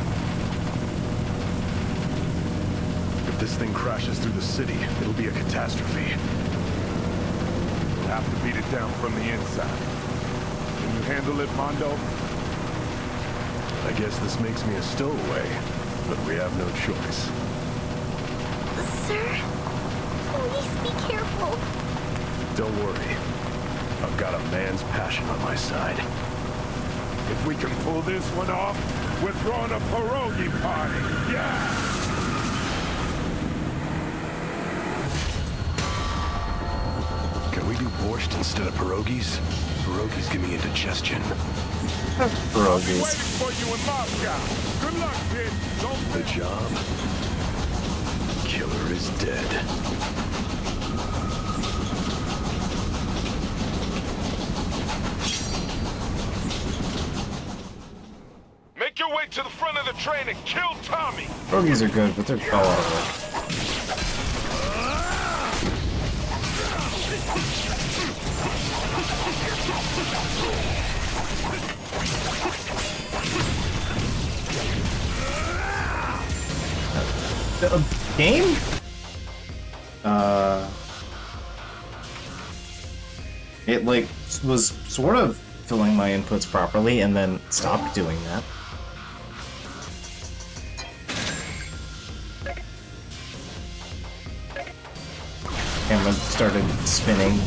If this thing crashes through the city, it'll be a catastrophe. We'll have to beat it down from the inside. Can you handle it, Mondo? I guess this makes me a stowaway, but we have no choice. Sir, please be careful. Don't worry. I've got a man's passion on my side. If we can pull this one off, we're throwing a pierogi party! Yeah! Can we do borscht instead of pierogies? Pierogies give me indigestion. Pierogies. Waiting for you in Moscow! Good luck, kid! Don't The job? Killer is dead. make your way to the front of the train and kill Tommy! Pierogies are good, but they're colorful. Game? It like was sort of filling my inputs properly and then stopped doing that. Camera started spinning.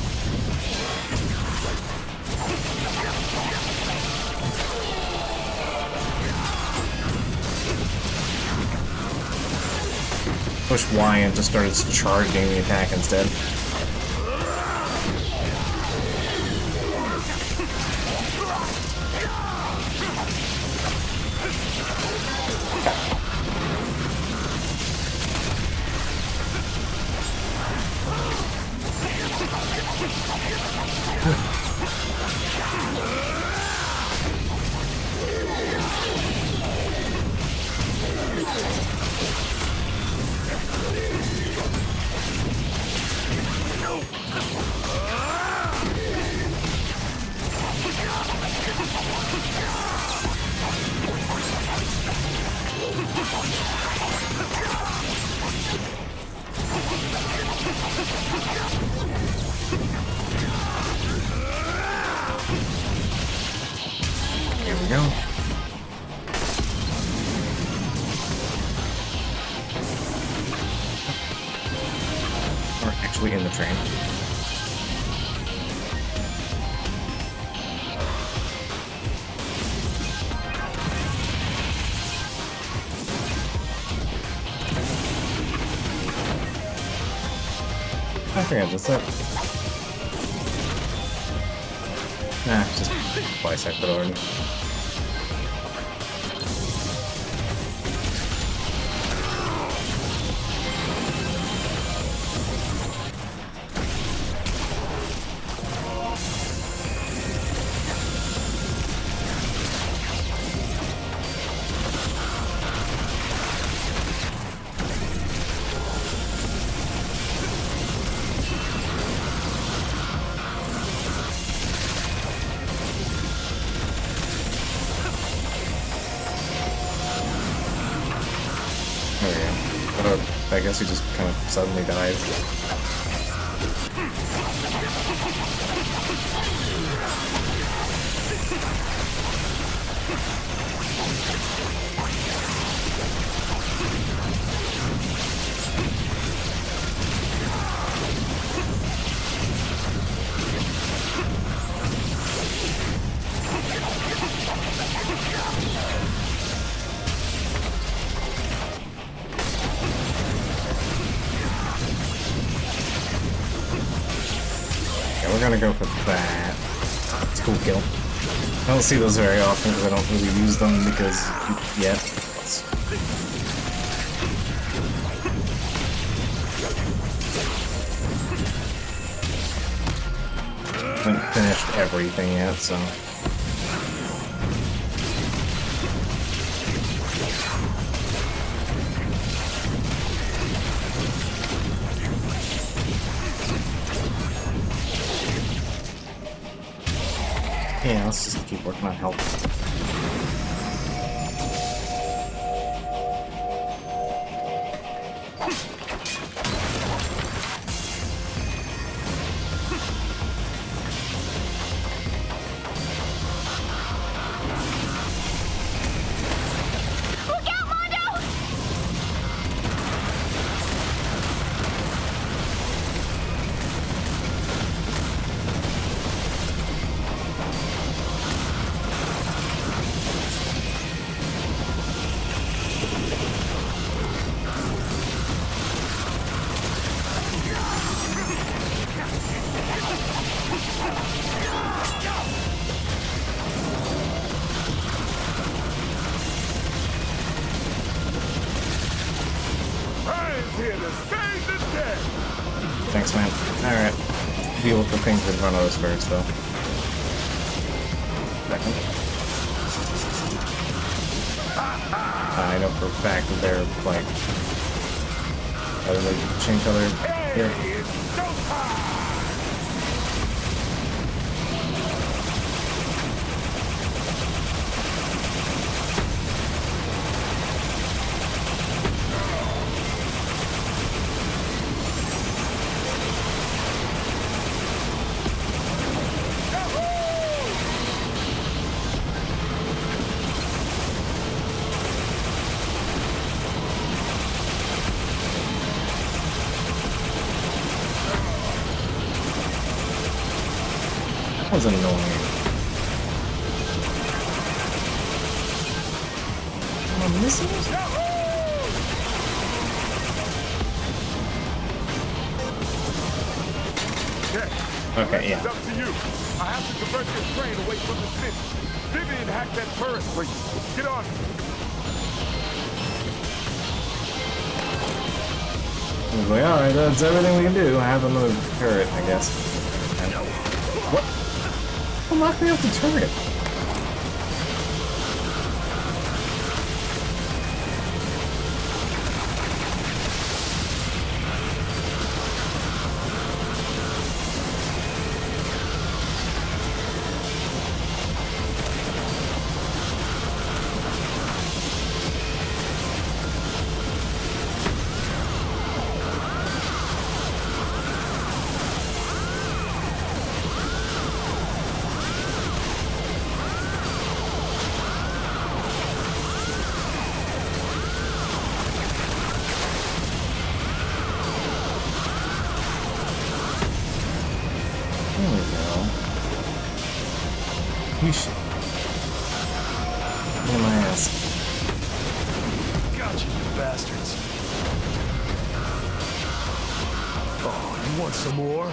Push Y and just started charging the attack instead. Here we go. We're actually in the train. I forget this up. Nah, just bisect it already. I guess he just kind of suddenly dies. We're gonna go for that. It's a cool kill. I don't see those very often because I don't really use them because yet. I haven't finished everything yet, so. Yeah, let's just keep working on health. Thanks, man. Alright. Deal with the things in front of us first, though. Second. I know for a fact that they're, like... How do they change color? Here. That was annoying. Am I missing it? Okay, yeah. It's up to you. I have to divert this train away from the city. Vivian hacked that turret for you. Get on. I was like, alright, that's everything we can do. I have another turret, I guess. And what? Don't knock me off the turret. Sheesh. In my ass. Gotcha, you bastards. Oh, you want some more?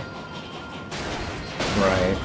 Right.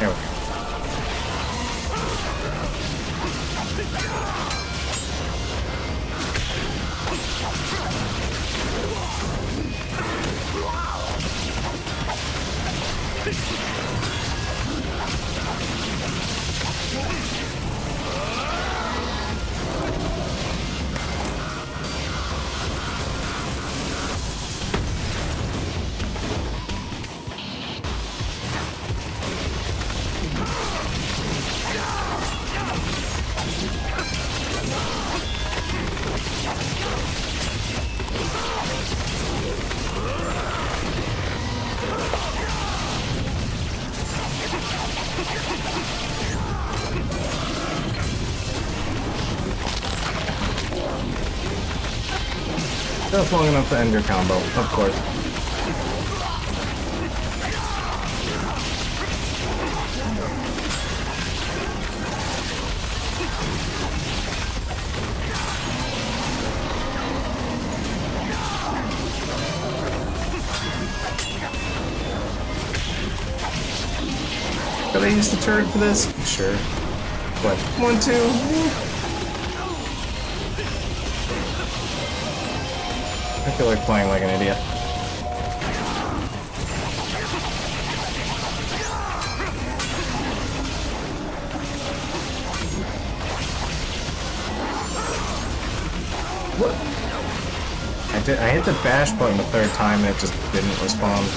There we go. That's long enough to end your combo, of course. Could I use the turret for this? Sure. What? 1, 2. I feel like playing like an idiot. What? I hit the bash button the third time and it just didn't respond.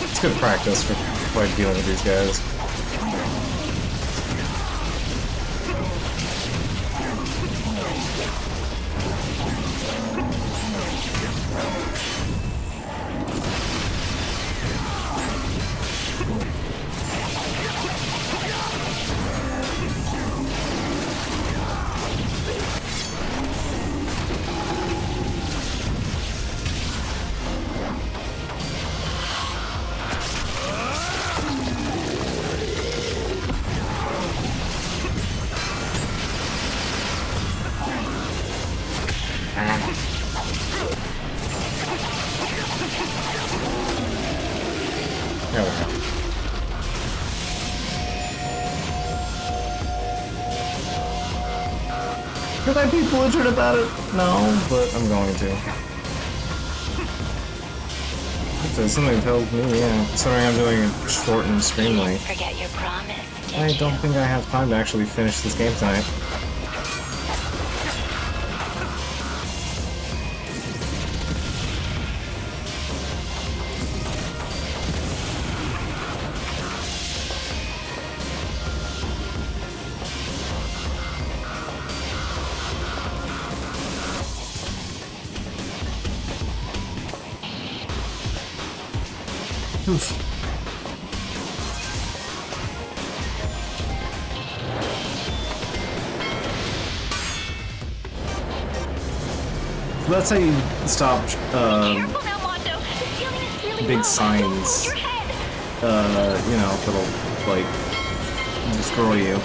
It's good practice for like dealing with these guys. There we go. Could I be belligerent about it? No, but I'm going to. If there's something that tells me, yeah. Considering I'm doing it short and stream length. Forget your promise. I don't think I have time to actually finish this game tonight. Oof. That's how you stop big signs, you know, that'll, like, destroy you.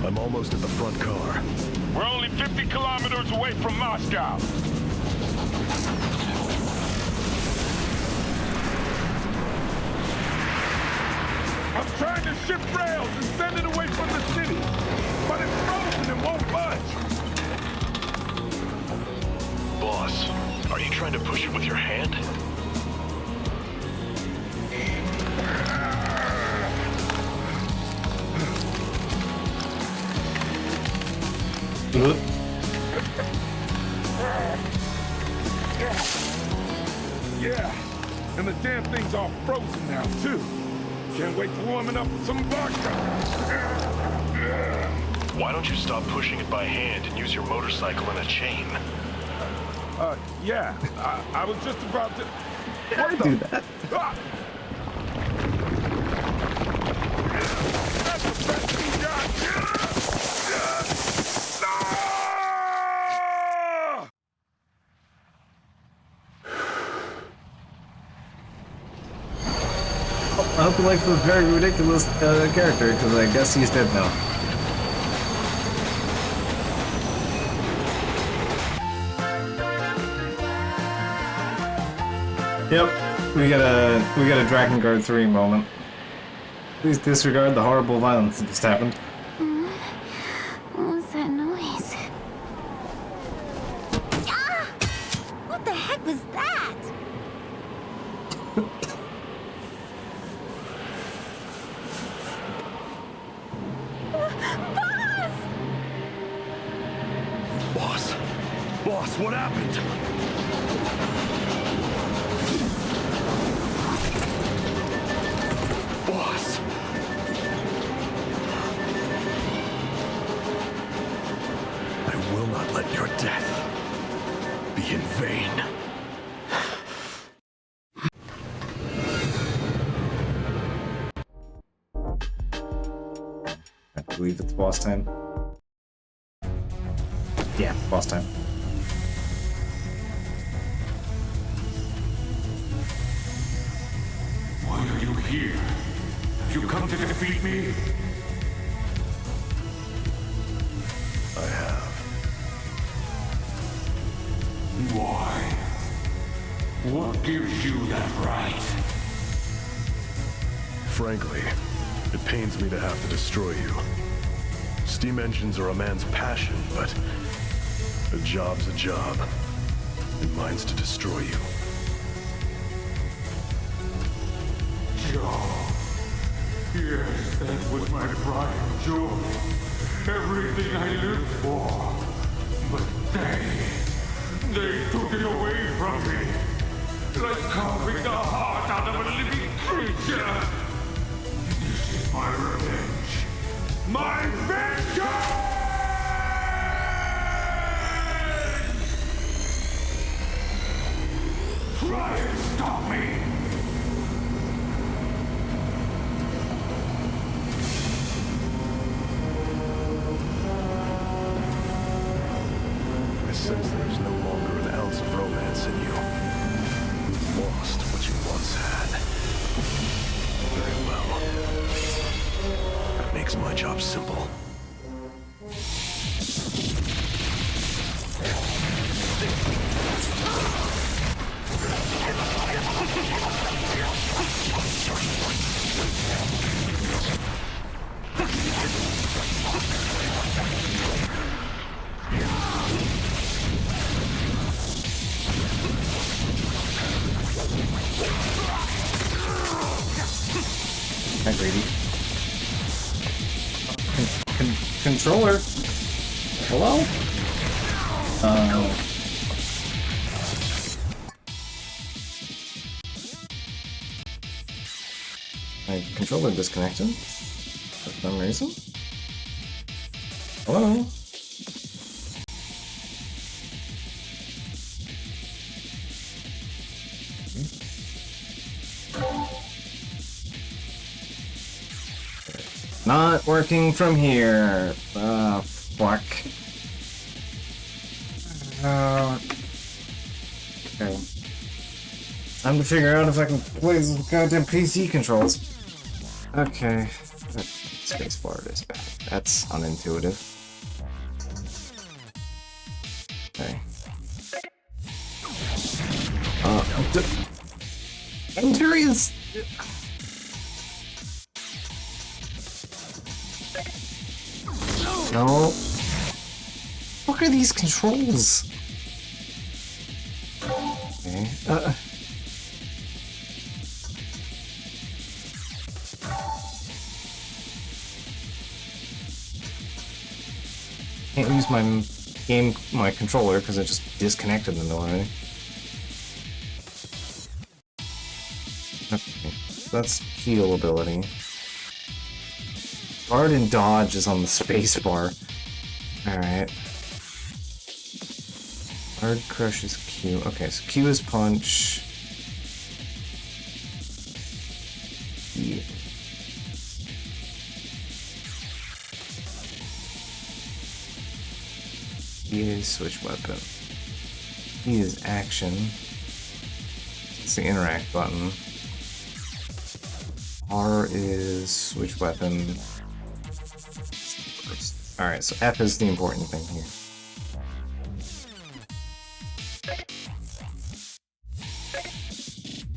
I'm almost at the front car. We're only 50 kilometers away from Moscow. I'm trying to shift rails and send it away from the city, but it's frozen and won't budge. Boss, are you trying to push it with your hand? Yeah, and the damn thing's all frozen now, too. Can't wait to warm it up with some vodka. Why don't you stop pushing it by hand and use your motorcycle and a chain? Yeah, I was just about to... What do that? Ah! That's the best we got! I hope you like this very ridiculous character, because I guess he's dead now. Yep, we got a Drakengard 3 moment. Please disregard the horrible violence that just happened. What was that noise? Ah! What the heck was that? Boss! Boss, what happened? Boss! I will not let your death be in vain. I believe it's boss time. Yeah, boss time. Why are you here? Have you come to defeat me? I have. Why? What gives you that right? Frankly, it pains me to have to destroy you. Steam engines are a man's passion, but a job's a job, and mine's to destroy you. Joe. Yes, that was my pride and joy. Everything I lived for. But they took it away from me. Like carving the heart out of a living creature. This is my revenge. My vengeance! Try and stop me! makes my job simple. Hi, Grady. Controller. Hello? My controller disconnected for some reason. Hello? Not working from here. Fuck. Okay. Time to figure out if I can play these goddamn PC controls. Okay. That spacebar is bad. That's unintuitive. Okay. Enter is... No. What are these controls? Okay. Can't use my controller because it just disconnected in the middle of it. Okay, that's heal ability. Guard and dodge is on the space bar. Alright. Guard crush is Q. Okay, so Q is punch. E. E is switch weapon. E is action. It's the interact button. R is switch weapon. Alright, so F is the important thing here.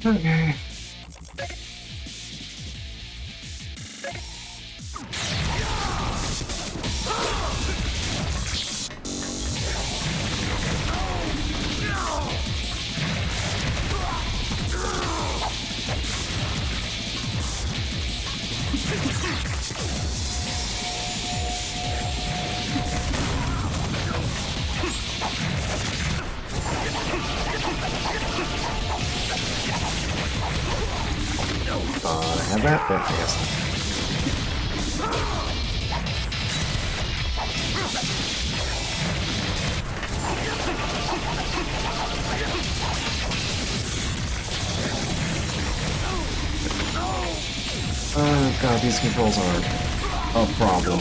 Okay. I have that, but I guess not. Oh god, these controls are a problem.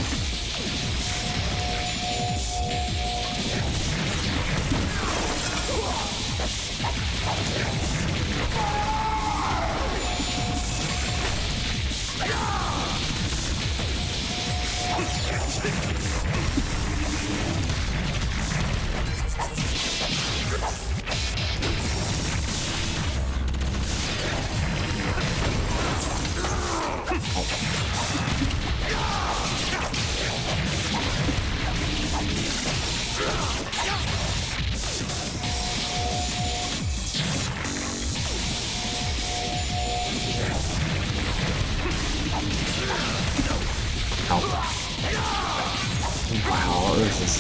Wow, this is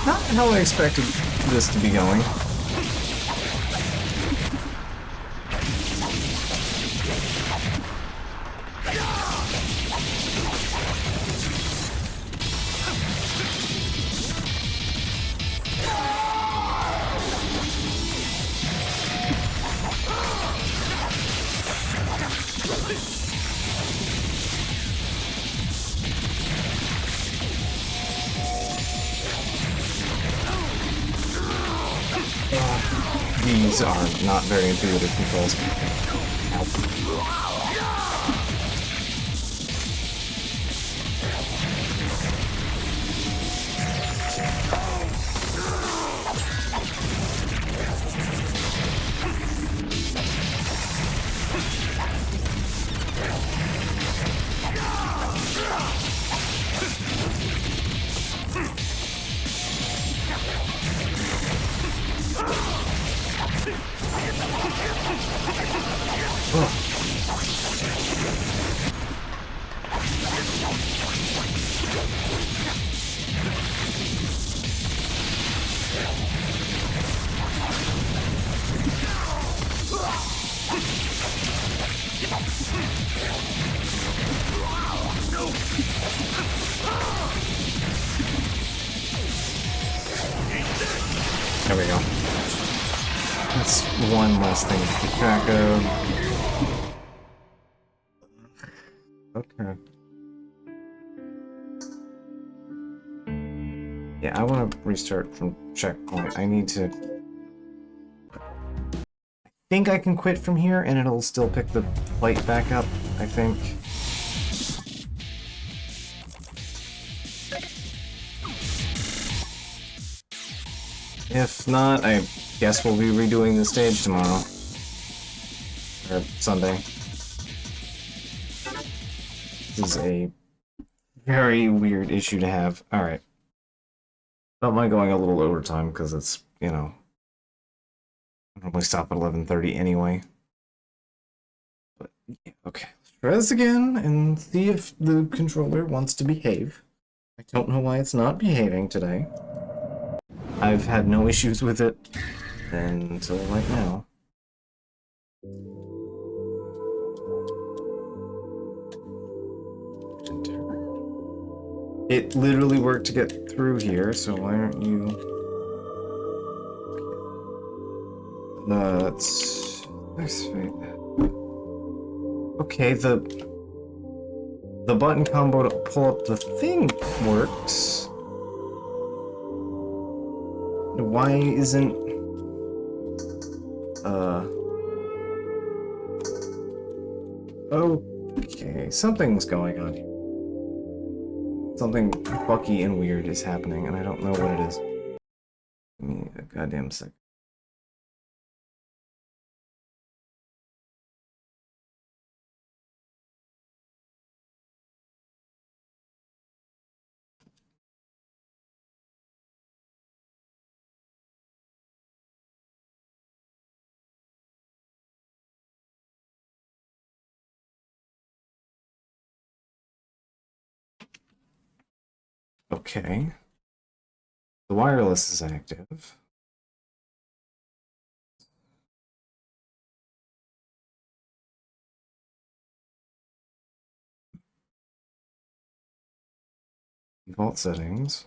not how I expected this to be going. These are not very intuitive controls. There we go. That's one less thing to keep track of. Okay. Yeah, I want to restart from checkpoint. I need to... I think I can quit from here and it'll still pick the flight back up, I think. If not, I guess we'll be redoing the stage tomorrow. Or Sunday. This is a very weird issue to have. Alright. Don't mind going a little overtime, because it's, you know... I normally stop at 11:30 anyway. But, yeah, okay. Let's try this again, and see if the controller wants to behave. I don't know why it's not behaving today. I've had no issues with it until right now. It literally worked to get through here, so why aren't you... Let's... Okay, the button combo to pull up the thing works. Why isn't... Okay, something's going on here. Something fucky and weird is happening, and I don't know what it is. Give me a goddamn second. Okay. The wireless is active. Default settings.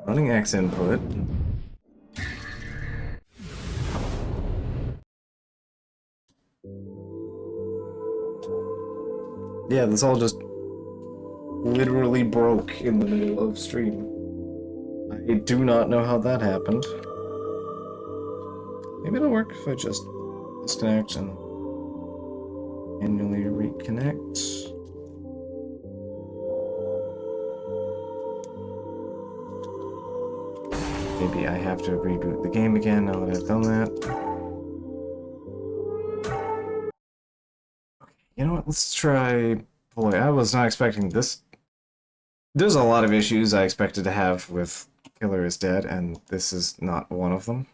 Running X input. Yeah, this all just literally broke in the middle of stream. I do not know how that happened. Maybe it'll work if I just disconnect and manually reconnect. Maybe I have to reboot the game again now that I've done that. You know what, let's try... Boy, I was not expecting this. There's a lot of issues I expected to have with Killer is Dead, and this is not one of them.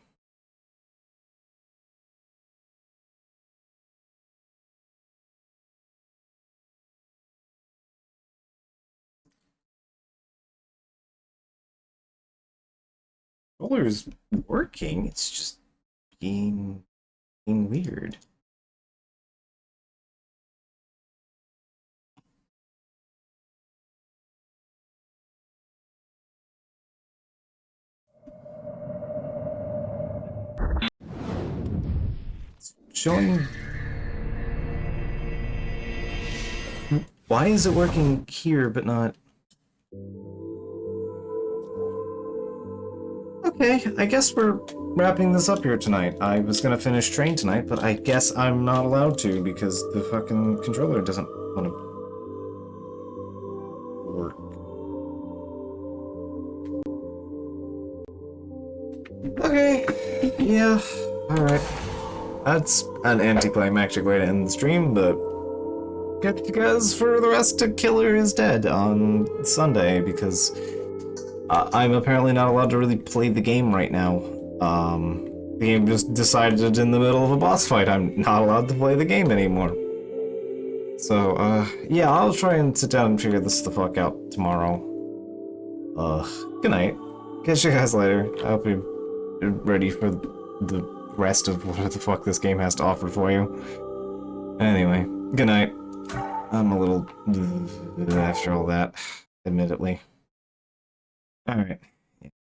Controller is working, it's just being weird. Showing... Why is it working here but not... Okay, I guess we're wrapping this up here tonight. I was gonna finish Train tonight, but I guess I'm not allowed to because the fucking controller doesn't want to work. Okay, yeah, alright. That's an anticlimactic way to end the stream, but get you guys for the rest of Killer is Dead on Sunday, because I'm apparently not allowed to really play the game right now. The game just decided in the middle of a boss fight I'm not allowed to play the game anymore. So, yeah, I'll try and sit down and figure this the fuck out tomorrow. Good night. Catch you guys later. I hope you're ready for the rest of what the fuck this game has to offer for you. Anyway, good night. I'm a little after all that, admittedly. Alright.